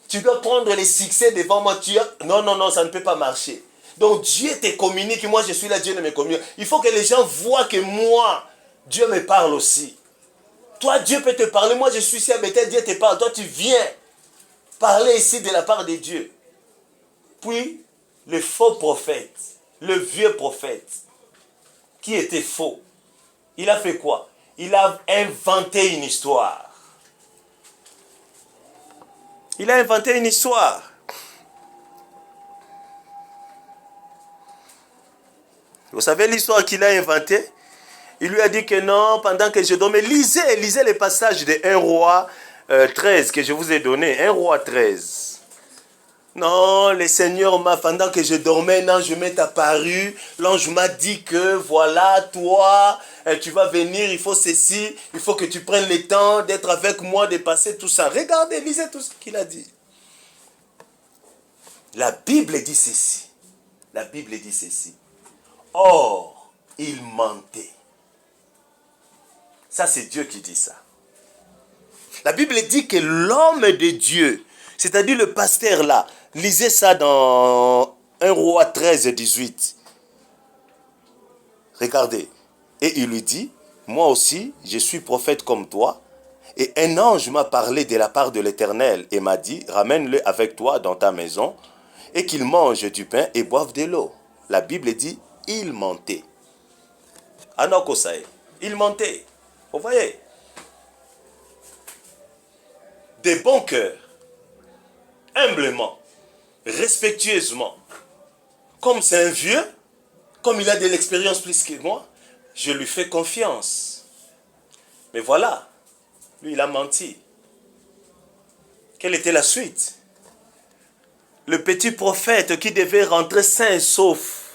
tu dois prendre les succès devant moi. Non, non, non, ça ne peut pas marcher. Donc Dieu te communique, moi je suis là, Dieu ne me communique. Il faut que les gens voient que moi, Dieu me parle aussi. Toi, Dieu peut te parler, moi je suis ici à Bethel, Dieu te parle. Toi, tu viens parler ici de la part de Dieu. Puis, le faux prophète, le vieux prophète, qui était faux, il a fait quoi? Il a inventé une histoire. Il a inventé une histoire. Vous savez l'histoire qu'il a inventée? Il lui a dit que non, pendant que je dormais, lisez les passages de 1 roi 13 que je vous ai donné. 1 roi 13. Non, le Seigneur m'a, pendant que je dormais, un ange m'est apparu. L'ange m'a dit que voilà, toi, tu vas venir, il faut ceci, il faut que tu prennes le temps d'être avec moi, de passer tout ça. Regardez, lisez tout ce qu'il a dit. La Bible dit ceci. La Bible dit ceci. Or, il mentait. Ça, c'est Dieu qui dit ça. La Bible dit que l'homme de Dieu, c'est-à-dire le pasteur là, lisez ça dans 1 roi 13, 18. Regardez. Et il lui dit, moi aussi, je suis prophète comme toi. Et un ange m'a parlé de la part de l'Éternel et m'a dit, ramène-le avec toi dans ta maison et qu'il mange du pain et boive de l'eau. La Bible dit, il mentait. Anokosae, il mentait. Vous voyez? De bon cœur, humblement, respectueusement. Comme c'est un vieux, comme il a de l'expérience plus que moi, je lui fais confiance. Mais voilà, lui il a menti. Quelle était la suite? Le petit prophète qui devait rentrer sain et sauf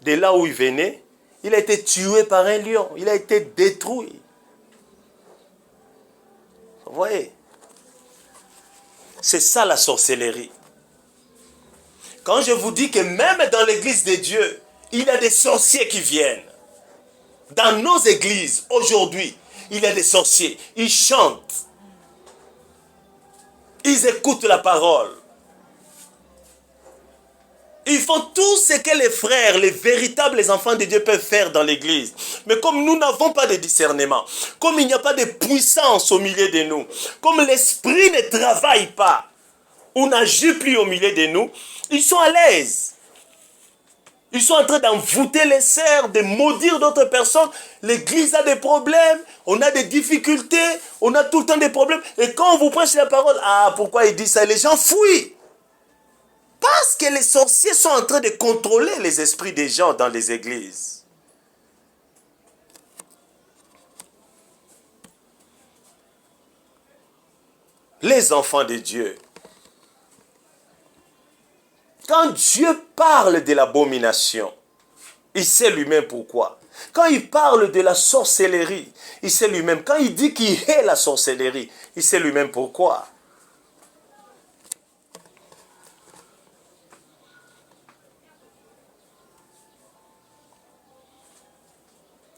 de là où il venait, il a été tué par un lion. Il a été détruit. Vous voyez? C'est ça la sorcellerie. Quand je vous dis que même dans l'église de Dieu, il y a des sorciers qui viennent. Dans nos églises, aujourd'hui, il y a des sorciers. Ils chantent. Ils écoutent la parole. Ils font tout ce que les frères, les véritables enfants de Dieu peuvent faire dans l'église. Mais comme nous n'avons pas de discernement, comme il n'y a pas de puissance au milieu de nous, comme l'esprit ne travaille pas, ou n'agit plus au milieu de nous, ils sont à l'aise. Ils sont en train d'envoûter les serfs, de maudire d'autres personnes. L'église a des problèmes, on a des difficultés, on a tout le temps des problèmes. Et quand on vous prêche la parole, ah, pourquoi il dit ça? Les gens fuient. Parce que les sorciers sont en train de contrôler les esprits des gens dans les églises. Les enfants de Dieu. Quand Dieu parle de l'abomination, il sait lui-même pourquoi. Quand il parle de la sorcellerie, il sait lui-même. Quand il dit qu'il hait la sorcellerie, il sait lui-même pourquoi.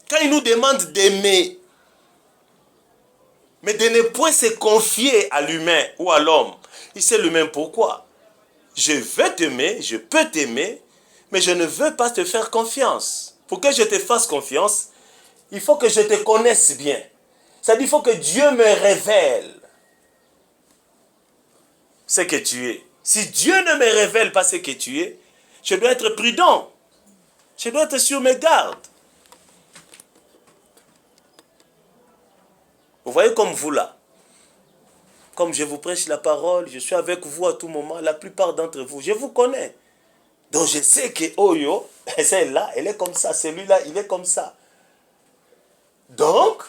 Quand il nous demande d'aimer, mais de ne point se confier à l'humain ou à l'homme, il sait lui-même pourquoi. Je veux t'aimer, je peux t'aimer, mais je ne veux pas te faire confiance. Pour que je te fasse confiance, il faut que je te connaisse bien. C'est-à-dire qu'il faut que Dieu me révèle ce que tu es. Si Dieu ne me révèle pas ce que tu es, je dois être prudent. Je dois être sur mes gardes. Vous voyez comme vous là. Comme je vous prêche la parole, je suis avec vous à tout moment. La plupart d'entre vous, je vous connais. Donc je sais que Oyo, celle-là, elle est comme ça. Celui-là, il est comme ça. Donc,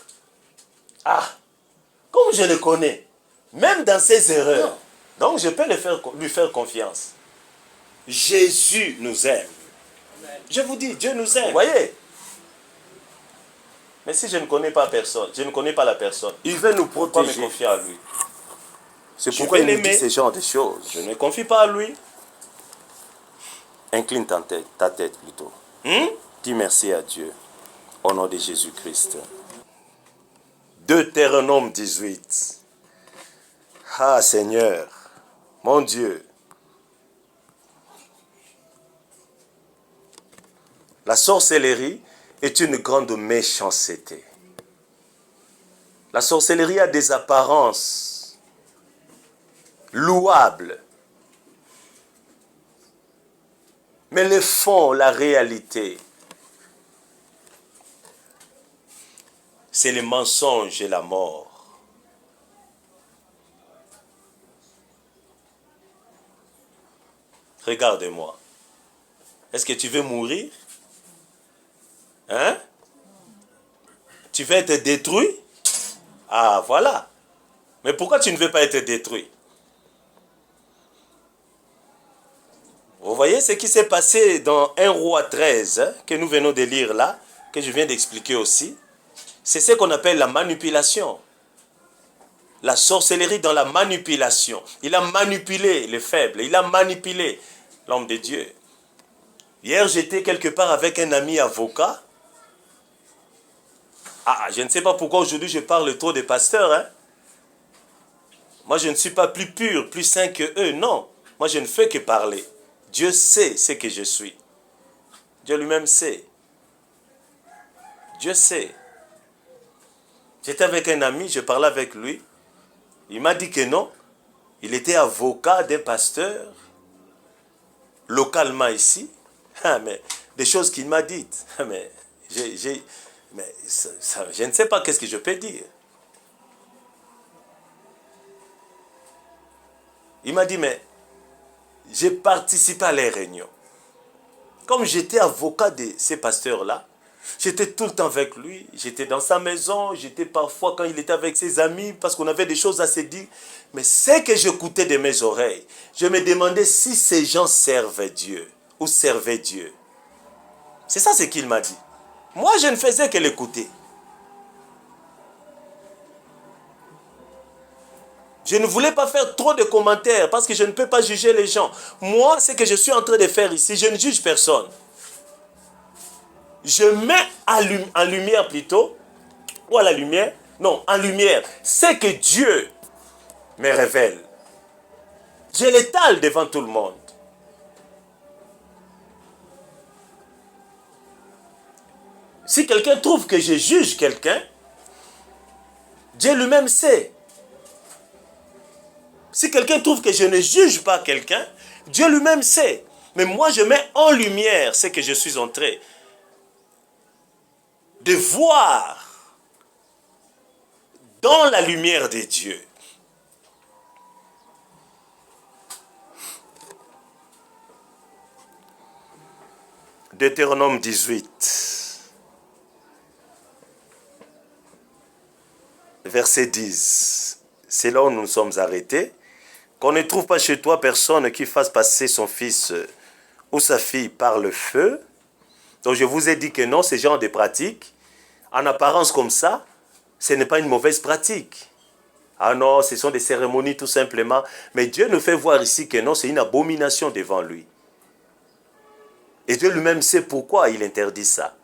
comme je le connais, même dans ses erreurs, donc je peux lui faire confiance. Jésus nous aime. Je vous dis, Dieu nous aime. Vous voyez? Mais si je ne connais pas personne, je ne connais pas la personne, il veut nous protéger. Je me confie à lui. C'est pourquoi il nous dit ce genre de choses. Je ne me confie pas à lui. Incline ta tête plutôt. Dis merci à Dieu. Au nom de Jésus-Christ. Deutéronome 18. Ah Seigneur, mon Dieu. La sorcellerie est une grande méchanceté. La sorcellerie a des apparences louables. Mais le fond, la réalité, c'est le mensonge et la mort. Regarde-moi. Est-ce que tu veux mourir? Hein? Tu veux être détruit? Ah, voilà. Mais pourquoi tu ne veux pas être détruit? Vous voyez ce qui s'est passé dans 1 Roi 13, que nous venons de lire là, que je viens d'expliquer aussi. C'est ce qu'on appelle la manipulation. La sorcellerie dans la manipulation. Il a manipulé les faibles. Il a manipulé l'homme de Dieu. Hier, j'étais quelque part avec un ami avocat. Je ne sais pas pourquoi aujourd'hui je parle trop des pasteurs. Hein? Moi, je ne suis pas plus pur, plus saint que eux. Non. Moi, je ne fais que parler. Dieu sait ce que je suis. Dieu lui-même sait. Dieu sait. J'étais avec un ami, je parlais avec lui. Il m'a dit que non. Il était avocat d'un pasteur, localement ici. Mais des choses qu'il m'a dites. Mais je ne sais pas qu'est-ce que je peux dire. Il m'a dit, mais j'ai participé à les réunions. Comme j'étais avocat de ces pasteurs-là, J'étais tout le temps avec lui, j'étais dans sa maison, j'étais parfois quand il était avec ses amis, parce qu'on avait des choses à se dire. Mais c'est que j'écoutais de mes oreilles. Je me demandais si ces gens servaient Dieu ou servaient Dieu. C'est ça ce qu'il m'a dit. Moi, je ne faisais que l'écouter. Je ne voulais pas faire trop de commentaires parce que je ne peux pas juger les gens. Moi, ce que je suis en train de faire ici, je ne juge personne. Je mets en lumière plutôt, ou à la lumière, non, en lumière, ce que Dieu me révèle. Je l'étale devant tout le monde. Si quelqu'un trouve que je juge quelqu'un, Dieu lui-même sait. Si quelqu'un trouve que je ne juge pas quelqu'un, Dieu lui-même sait. Mais moi, je mets en lumière ce que je suis en train de voir dans la lumière de Dieu. Deutéronome 18, verset 10. C'est là où nous nous sommes arrêtés. Qu'on ne trouve pas chez toi personne qui fasse passer son fils ou sa fille par le feu. Donc je vous ai dit que non, ce genre de pratique, en apparence comme ça, ce n'est pas une mauvaise pratique. Ah non, ce sont des cérémonies tout simplement. Mais Dieu nous fait voir ici que non, c'est une abomination devant lui. Et Dieu lui-même sait pourquoi il interdit ça.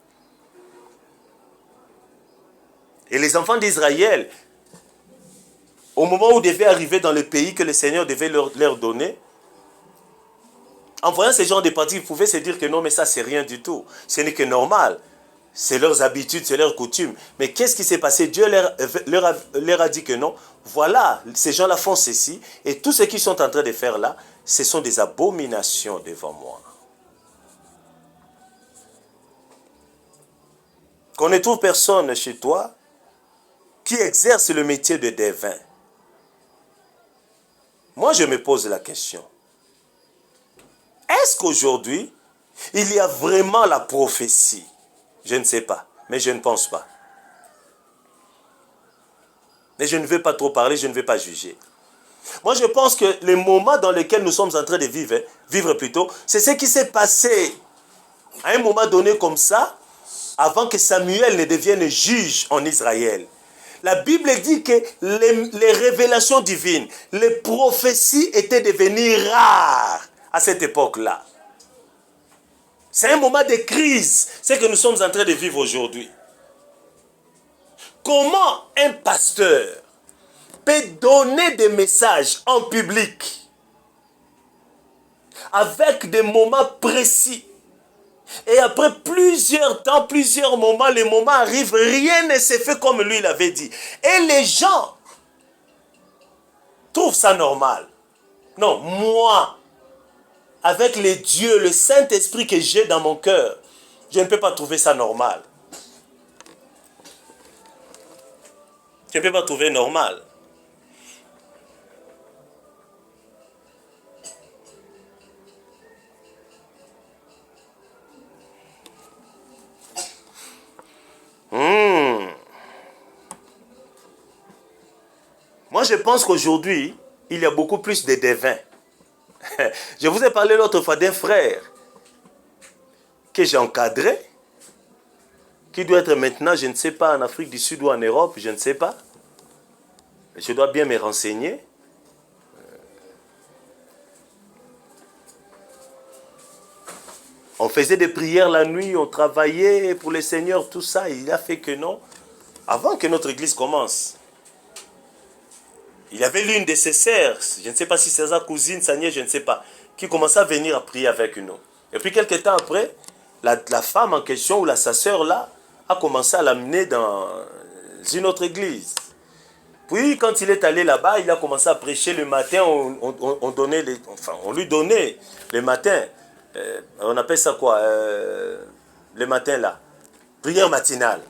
Et les enfants d'Israël, au moment où ils devaient arriver dans le pays que le Seigneur devait leur donner, en voyant ce genre de pratiques, ils pouvaient se dire que non, mais ça, c'est rien du tout. Ce n'est que normal. C'est leurs habitudes, c'est leurs coutumes. Mais qu'est-ce qui s'est passé? Dieu leur a dit que non. Voilà, ces gens-là font ceci. Et tout ce qu'ils sont en train de faire là, ce sont des abominations devant moi. Qu'on ne trouve personne chez toi qui exerce le métier de devin. Moi, je me pose la question. Est-ce qu'aujourd'hui, il y a vraiment la prophétie? Je ne sais pas, mais je ne pense pas. Mais je ne veux pas trop parler, je ne veux pas juger. Moi, je pense que les moments dans lesquels nous sommes en train de vivre plutôt, c'est ce qui s'est passé à un moment donné comme ça, avant que Samuel ne devienne juge en Israël. La Bible dit que les révélations divines, les prophéties étaient devenues rares à cette époque-là. C'est un moment de crise, ce que nous sommes en train de vivre aujourd'hui. Comment un pasteur peut donner des messages en public avec des moments précis? Et après plusieurs temps, plusieurs moments, les moments arrivent, rien ne s'est fait comme lui l'avait dit. Et les gens trouvent ça normal. Non, moi, avec les dieux, le Saint-Esprit que j'ai dans mon cœur, je ne peux pas trouver ça normal. Je ne peux pas trouver normal. Moi, je pense qu'aujourd'hui, il y a beaucoup plus de devins. Je vous ai parlé l'autre fois d'un frère que j'ai encadré, qui doit être maintenant, je ne sais pas, en Afrique du Sud ou en Europe, je ne sais pas. Je dois bien me renseigner. On faisait des prières la nuit, on travaillait pour le Seigneur, tout ça. Il a fait que non. Avant que notre église commence, il y avait l'une de ses sœurs, je ne sais pas si c'est sa cousine, sa nièce, je ne sais pas, qui commençait à venir à prier avec nous. Et puis quelques temps après, la femme en question, ou sa sœur là, a commencé à l'amener dans une autre église. Puis quand il est allé là-bas, il a commencé à prêcher le matin, on lui donnait le matin, on appelle ça quoi, le matin là, prière matinale.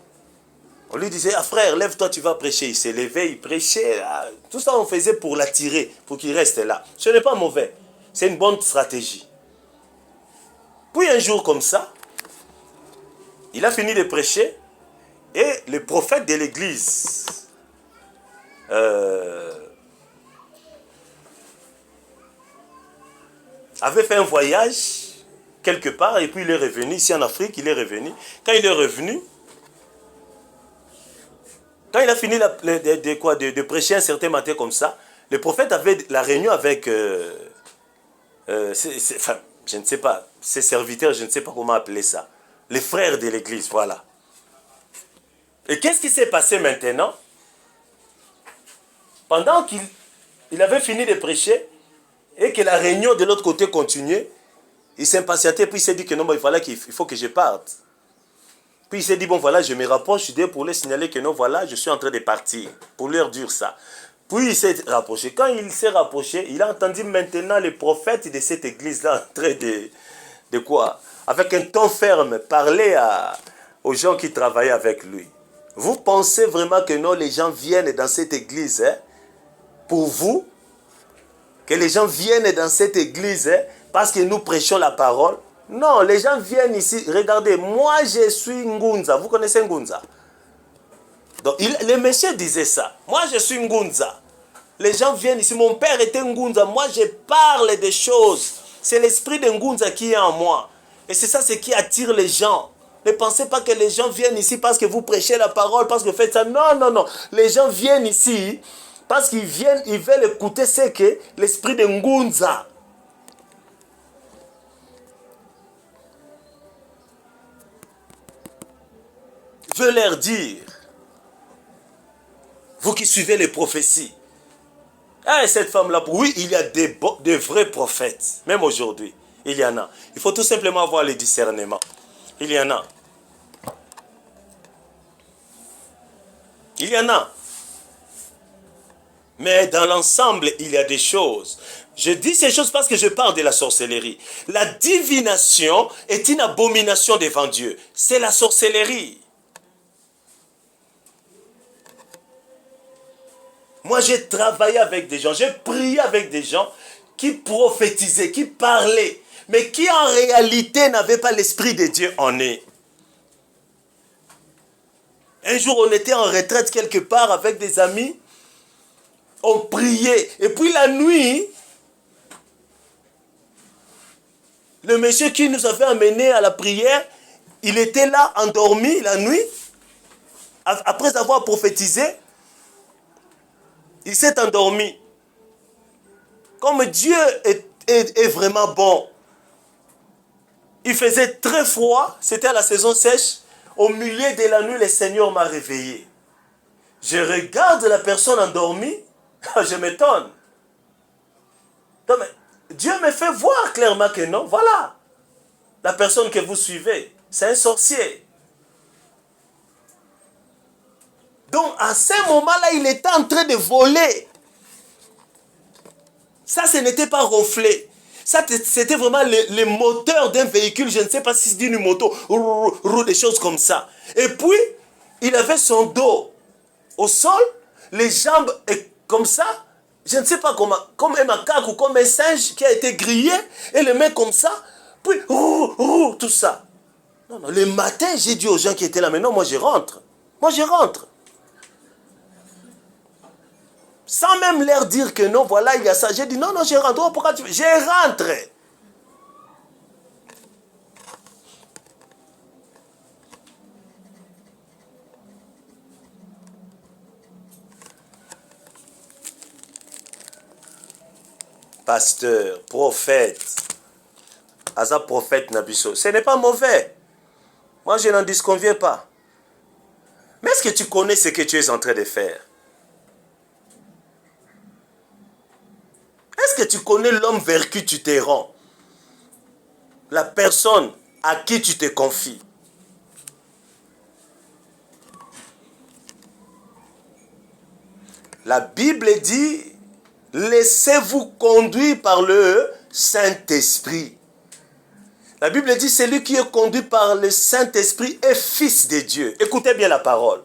On lui disait, ah frère, lève-toi, tu vas prêcher. Il s'est levé, il prêchait. Tout ça, on faisait pour l'attirer, pour qu'il reste là. Ce n'est pas mauvais. C'est une bonne stratégie. Puis un jour comme ça, Il a fini de prêcher et le prophète de l'église avait fait un voyage quelque part et puis il est revenu ici en Afrique, il est revenu. Quand il est revenu, quand il a fini de prêcher un certain matin comme ça, le prophète avait la réunion avec, enfin, je ne sais pas, ses serviteurs, je ne sais pas comment appeler ça, les frères de l'église, voilà. Et qu'est-ce qui s'est passé maintenant? Pendant qu'il avait fini de prêcher et que la réunion de l'autre côté continuait, il s'impatientait, puis il s'est dit que non, il fallait qu'il faut que je parte. Puis il s'est dit, bon voilà, je me rapproche d'eux pour les signaler que non, voilà, je suis en train de partir, pour leur dire ça. Puis il s'est rapproché. Quand il s'est rapproché, il a entendu maintenant le prophète de cette église-là en train de quoi? Avec un ton ferme, parler aux gens qui travaillaient avec lui. Vous pensez vraiment que non, les gens viennent dans cette église, hein, pour vous? Que les gens viennent dans cette église, hein, parce que nous prêchons la parole? Non, les gens viennent ici. Regardez, moi je suis Ngunza. Vous connaissez Ngunza? Donc, le monsieur disait ça. Moi je suis Ngunza. Les gens viennent ici. Mon père était Ngunza. Moi je parle des choses. C'est l'esprit de Ngunza qui est en moi. Et c'est ça ce qui attire les gens. Ne pensez pas que les gens viennent ici parce que vous prêchez la parole, parce que vous faites ça. Non, non, non. Les gens viennent ici parce qu'ils viennent, ils veulent écouter ce que l'esprit de Ngunza. Veut leur dire, vous qui suivez les prophéties, ah, cette femme-là, oui, il y a des vrais prophètes, même aujourd'hui, il y en a. Il faut tout simplement avoir le discernement. Il y en a. Il y en a. Mais dans l'ensemble, il y a des choses. Je dis ces choses parce que je parle de la sorcellerie. La divination est une abomination devant Dieu. C'est la sorcellerie. Moi, j'ai travaillé avec des gens, j'ai prié avec des gens qui prophétisaient, qui parlaient, mais qui en réalité n'avaient pas l'esprit de Dieu en eux. Un jour, on était en retraite quelque part avec des amis, on priait, et puis la nuit, le monsieur qui nous avait amenés à la prière, il était là, endormi la nuit, après avoir prophétisé. Il s'est endormi. Comme Dieu est vraiment bon. Il faisait très froid. C'était à la saison sèche. Au milieu de la nuit, le Seigneur m'a réveillé. Je regarde la personne endormie. Je m'étonne. Dieu me fait voir clairement que non. Voilà. La personne que vous suivez, c'est un sorcier. Donc, à ce moment-là, il était en train de voler. Ça, ce n'était pas ronflé. Ça, c'était vraiment le moteur d'un véhicule. Je ne sais pas si c'est une moto, des choses comme ça. Et puis, il avait son dos au sol, les jambes comme ça. Je ne sais pas comment, comme un macaque ou comme un singe qui a été grillé, et les mains comme ça. Puis, tout ça. Non, non, le matin, j'ai dit aux gens qui étaient là, mais non, moi je rentre. Moi je rentre. Sans même leur dire que non, voilà, il y a ça. J'ai dit, non, non, je rentre. Oh, pourquoi tu veux? Je rentre. Pasteur, prophète, Asa prophète Nabiso, ce n'est pas mauvais. Moi, je n'en disconviens pas. Mais est-ce que tu connais ce que tu es en train de faire? Est-ce que tu connais l'homme vers qui tu te rends? La personne à qui tu te confies? La Bible dit, laissez-vous conduire par le Saint-Esprit. La Bible dit, celui qui est conduit par le Saint-Esprit est fils de Dieu. Écoutez bien la parole.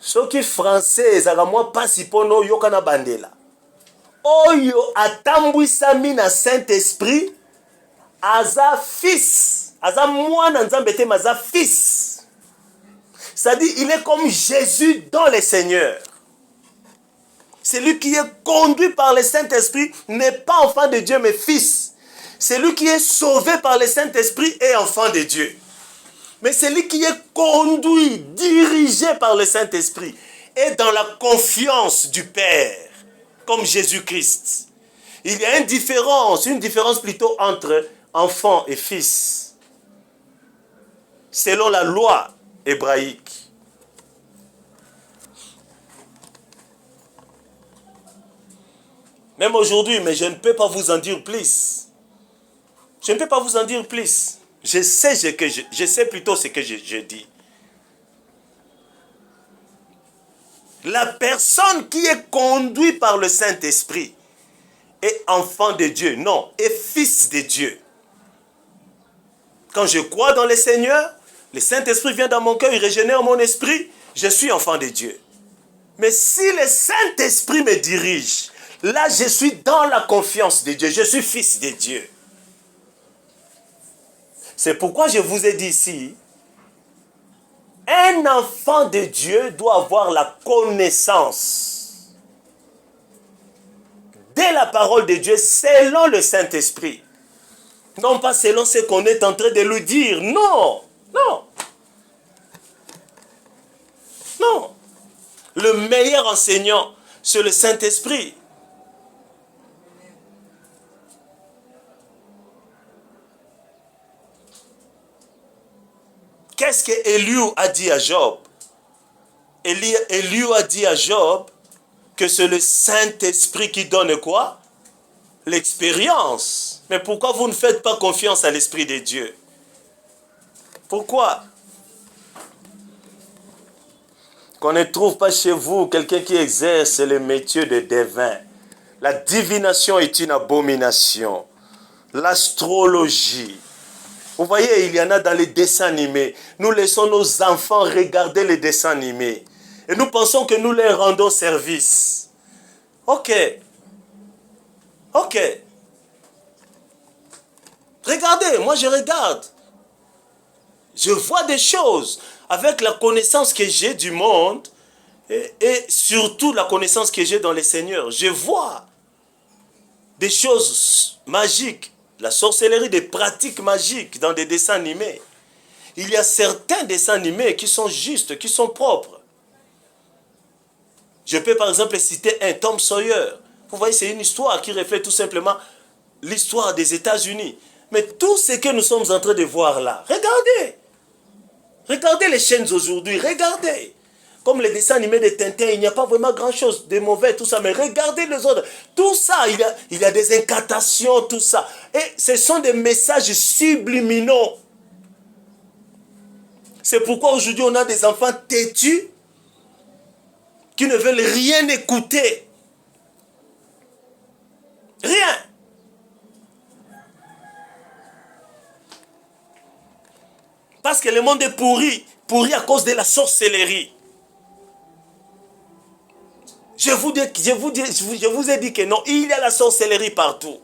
Soki français ezaka mwa pasi pono yokana bandela. Oyo atambwisami na Saint-Esprit aza fils. Aza mwana nzambe te maza fils. C'est-à-dire, il est comme Jésus dans le Seigneur. Celui qui est conduit par le Saint-Esprit n'est pas enfant de Dieu, mais fils. Celui qui est sauvé par le Saint-Esprit est enfant de Dieu. Mais celui qui est conduit, dirigé par le Saint-Esprit, est dans la confiance du Père, comme Jésus-Christ. Il y a une différence plutôt entre enfant et fils, selon la loi hébraïque. Même aujourd'hui, mais je ne peux pas vous en dire plus. Je ne peux pas vous en dire plus. Je sais plutôt ce que je dis. La personne qui est conduite par le Saint-Esprit est enfant de Dieu. Non, est fils de Dieu. Quand je crois dans le Seigneur, le Saint-Esprit vient dans mon cœur, il régénère mon esprit, je suis enfant de Dieu. Mais si le Saint-Esprit me dirige, là je suis dans la confiance de Dieu, je suis fils de Dieu. C'est pourquoi je vous ai dit ici, un enfant de Dieu doit avoir la connaissance de la parole de Dieu selon le Saint-Esprit. Non pas selon ce qu'on est en train de lui dire. Non, non. Non. Le meilleur enseignant, c'est le Saint-Esprit. Qu'est-ce que Éliou a dit à Job? Éliou a dit à Job que c'est le Saint-Esprit qui donne quoi? L'expérience. Mais pourquoi vous ne faites pas confiance à l'Esprit de Dieu? Pourquoi? Qu'on ne trouve pas chez vous quelqu'un qui exerce le métier de devin. La divination est une abomination. L'astrologie. Vous voyez, il y en a dans les dessins animés. Nous laissons nos enfants regarder les dessins animés. Et nous pensons que nous leur rendons service. Ok. Ok. Regardez, moi je regarde. Je vois des choses avec la connaissance que j'ai du monde et surtout la connaissance que j'ai dans le Seigneur. Je vois des choses magiques, la sorcellerie, des pratiques magiques dans des dessins animés. Il y a certains dessins animés qui sont justes, qui sont propres. Je peux par exemple citer un Tom Sawyer. Vous voyez, c'est une histoire qui reflète tout simplement l'histoire des États-Unis. Mais tout ce que nous sommes en train de voir là, regardez. Regardez les chaînes aujourd'hui, regardez. Comme les dessins animés de Tintin, il n'y a pas vraiment grand-chose de mauvais, tout ça. Mais regardez les autres. Tout ça, il y a des incantations, tout ça. Et ce sont des messages subliminaux. C'est pourquoi aujourd'hui, on a des enfants têtus qui ne veulent rien écouter. Rien. Parce que le monde est pourri à cause de la sorcellerie. Je vous ai dit que non, il y a la sorcellerie partout.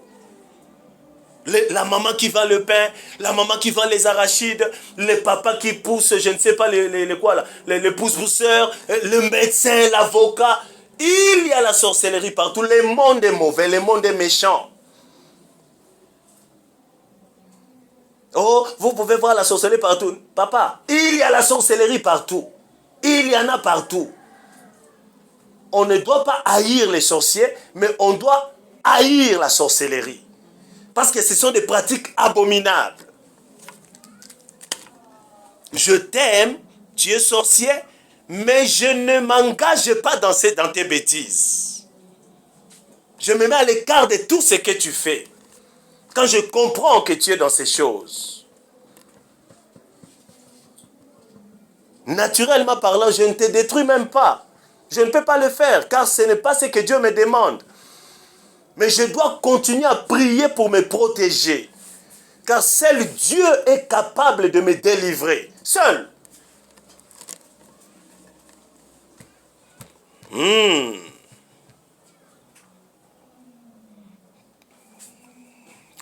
La maman qui vend le pain, la maman qui vend les arachides, le papa qui pousse, je ne sais pas, les pousse-pousseurs, le médecin, l'avocat. Il y a la sorcellerie partout. Le monde est mauvais, le monde est méchant. Oh, vous pouvez voir la sorcellerie partout. Papa, il y a la sorcellerie partout. Il y en a partout. On ne doit pas haïr les sorciers, mais on doit haïr la sorcellerie. Parce que ce sont des pratiques abominables. Je t'aime, tu es sorcier, mais je ne m'engage pas dans tes bêtises. Je me mets à l'écart de tout ce que tu fais. Quand je comprends que tu es dans ces choses. Naturellement parlant, je ne te détruis même pas. Je ne peux pas le faire, car ce n'est pas ce que Dieu me demande. Mais je dois continuer à prier pour me protéger. Car seul Dieu est capable de me délivrer. Seul.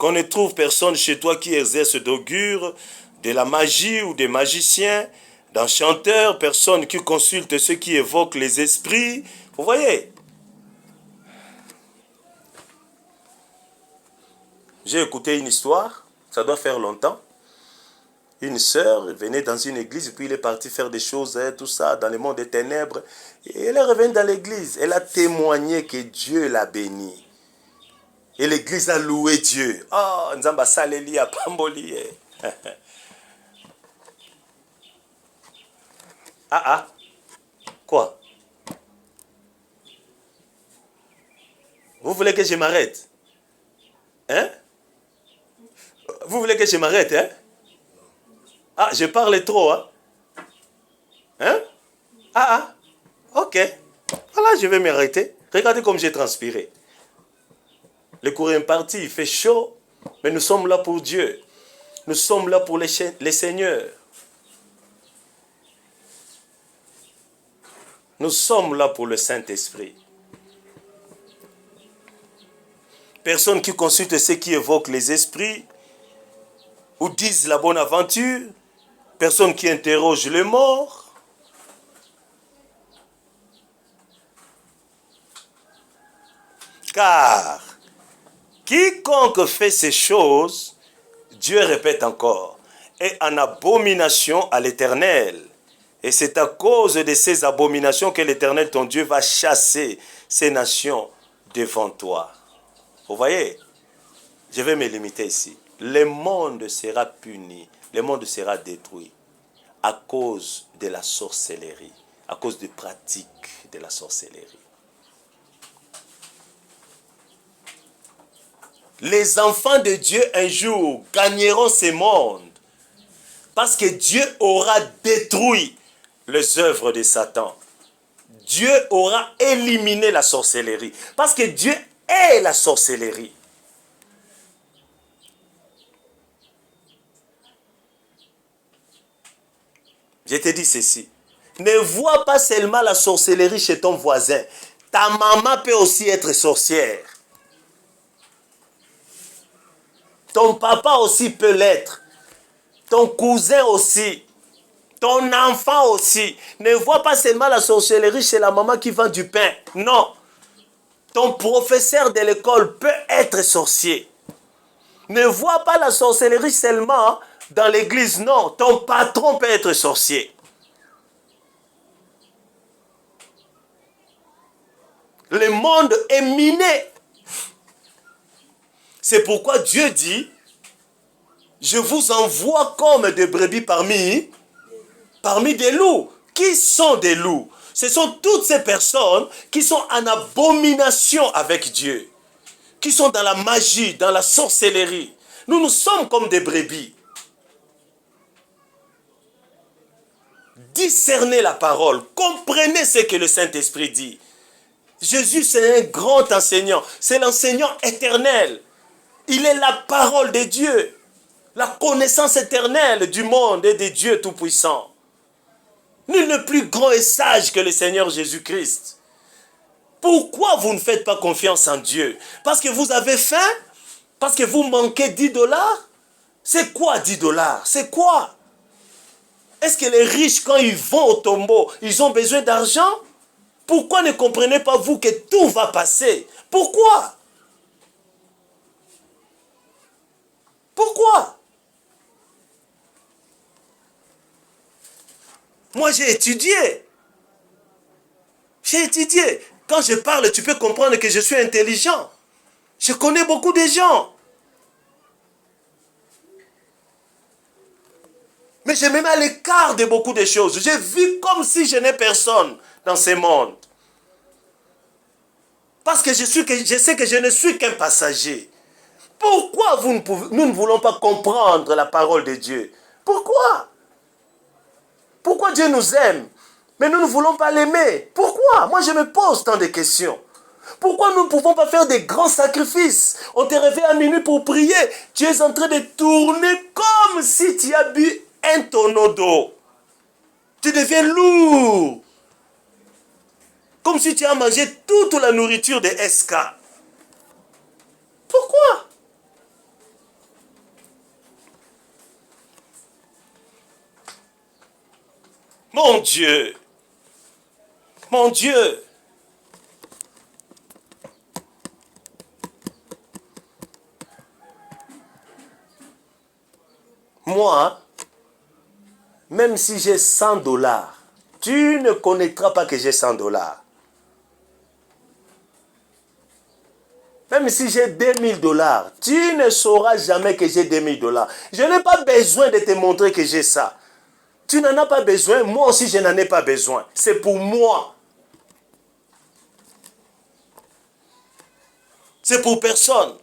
qu'on ne trouve personne chez toi qui exerce d'augure, de la magie ou des magiciens, d'enchanteurs, personne qui consulte ceux qui évoquent les esprits. Vous voyez? J'ai écouté une histoire, ça doit faire longtemps. Une sœur venait dans une église, puis elle est partie faire des choses, tout ça, dans le monde des ténèbres. Et elle est revenue dans l'église. Elle a témoigné que Dieu l'a bénie. Et l'église a loué Dieu. Oh, Nzamba Saleli a Pamboli. Ah, quoi? Vous voulez que je m'arrête? Hein? Vous voulez que je m'arrête, hein? Ah, je parle trop, hein? Hein? Ok. Voilà, je vais m'arrêter. Regardez comme j'ai transpiré. Le courant est parti, il fait chaud, mais nous sommes là pour Dieu. Nous sommes là pour les seigneurs. Nous sommes là pour le Saint-Esprit. Personne qui consulte ceux qui évoquent les esprits ou disent la bonne aventure. Personne qui interroge les morts. Car quiconque fait ces choses, Dieu répète encore, est en abomination à l'Éternel. Et c'est à cause de ces abominations que l'Éternel, ton Dieu, va chasser ces nations devant toi. Vous voyez? Je vais me limiter ici. Le monde sera puni, le monde sera détruit à cause de la sorcellerie, à cause des pratiques de la sorcellerie. Les enfants de Dieu un jour gagneront ce monde parce que Dieu aura détruit les œuvres de Satan. Dieu aura éliminé la sorcellerie parce que Dieu est la sorcellerie. Je te dis ceci. Ne vois pas seulement la sorcellerie chez ton voisin. Ta maman peut aussi être sorcière. Ton papa aussi peut l'être. Ton cousin aussi. Ton enfant aussi. Ne vois pas seulement la sorcellerie chez la maman qui vend du pain. Non. Ton professeur de l'école peut être sorcier. Ne vois pas la sorcellerie seulement dans l'église. Non. Ton patron peut être sorcier. Le monde est miné. C'est pourquoi Dieu dit, je vous envoie comme des brebis parmi des loups. Qui sont des loups? Ce sont toutes ces personnes qui sont en abomination avec Dieu, qui sont dans la magie, dans la sorcellerie. Nous sommes comme des brebis. Discernez la parole, comprenez ce que le Saint-Esprit dit. Jésus, c'est un grand enseignant, c'est l'enseignant éternel. Il est la parole de Dieu, la connaissance éternelle du monde et de Dieu Tout-Puissant. Nul n'est plus grand et sage que le Seigneur Jésus-Christ. Pourquoi vous ne faites pas confiance en Dieu? Parce que vous avez faim? Parce que vous manquez 10 dollars? C'est quoi 10 dollars? C'est quoi? Est-ce que les riches, quand ils vont au tombeau, ils ont besoin d'argent? Pourquoi ne comprenez pas vous que tout va passer? Pourquoi? Pourquoi? Moi, j'ai étudié. J'ai étudié. Quand je parle, tu peux comprendre que je suis intelligent. Je connais beaucoup de gens. Mais je me mets à l'écart de beaucoup de choses. Je vis comme si je n'ai personne dans ce monde. Parce que je sais que je ne suis qu'un passager. Pourquoi nous ne voulons pas comprendre la parole de Dieu? Pourquoi? Pourquoi Dieu nous aime, mais nous ne voulons pas l'aimer? Pourquoi? Moi, je me pose tant de questions. Pourquoi nous ne pouvons pas faire des grands sacrifices? On te réveille à minuit pour prier. Tu es en train de tourner comme si tu as bu un tonneau d'eau. Tu deviens lourd. Comme si tu as mangé toute la nourriture de SK. Pourquoi? Mon Dieu. Mon Dieu. Moi, même si j'ai 100 dollars, tu ne connaîtras pas que j'ai 100 dollars. Même si j'ai 2000 dollars, tu ne sauras jamais que j'ai 2000 dollars. Je n'ai pas besoin de te montrer que j'ai ça. Tu n'en as pas besoin, moi aussi je n'en ai pas besoin. C'est pour moi. C'est pour personne.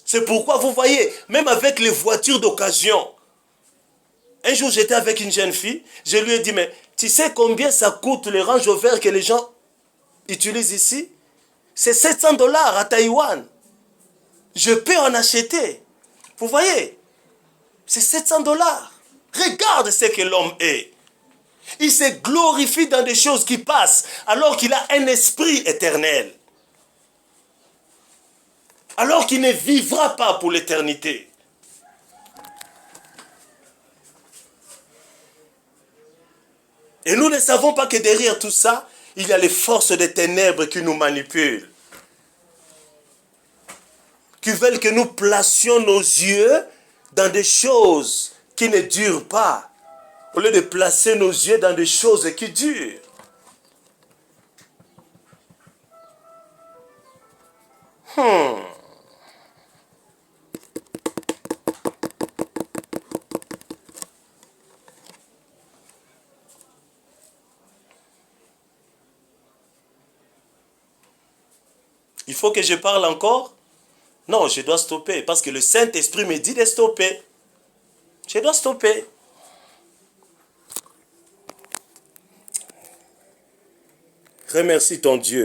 C'est pourquoi vous voyez, même avec les voitures d'occasion, un jour j'étais avec une jeune fille, je lui ai dit, mais tu sais combien ça coûte les Range Rover que les gens utilisent ici? C'est 700 dollars à Taïwan. Je peux en acheter. Vous voyez, c'est 700 dollars. Regarde ce que l'homme est. Il se glorifie dans des choses qui passent, alors qu'il a un esprit éternel. Alors qu'il ne vivra pas pour l'éternité. Et nous ne savons pas que derrière tout ça, il y a les forces des ténèbres qui nous manipulent. Qui veulent que nous placions nos yeux dans des choses qui ne durent pas. Au lieu de placer nos yeux dans des choses qui durent. Il faut que je parle encore? Non, je dois stopper parce que le Saint-Esprit me dit de stopper. Je dois stopper. Remercie ton Dieu.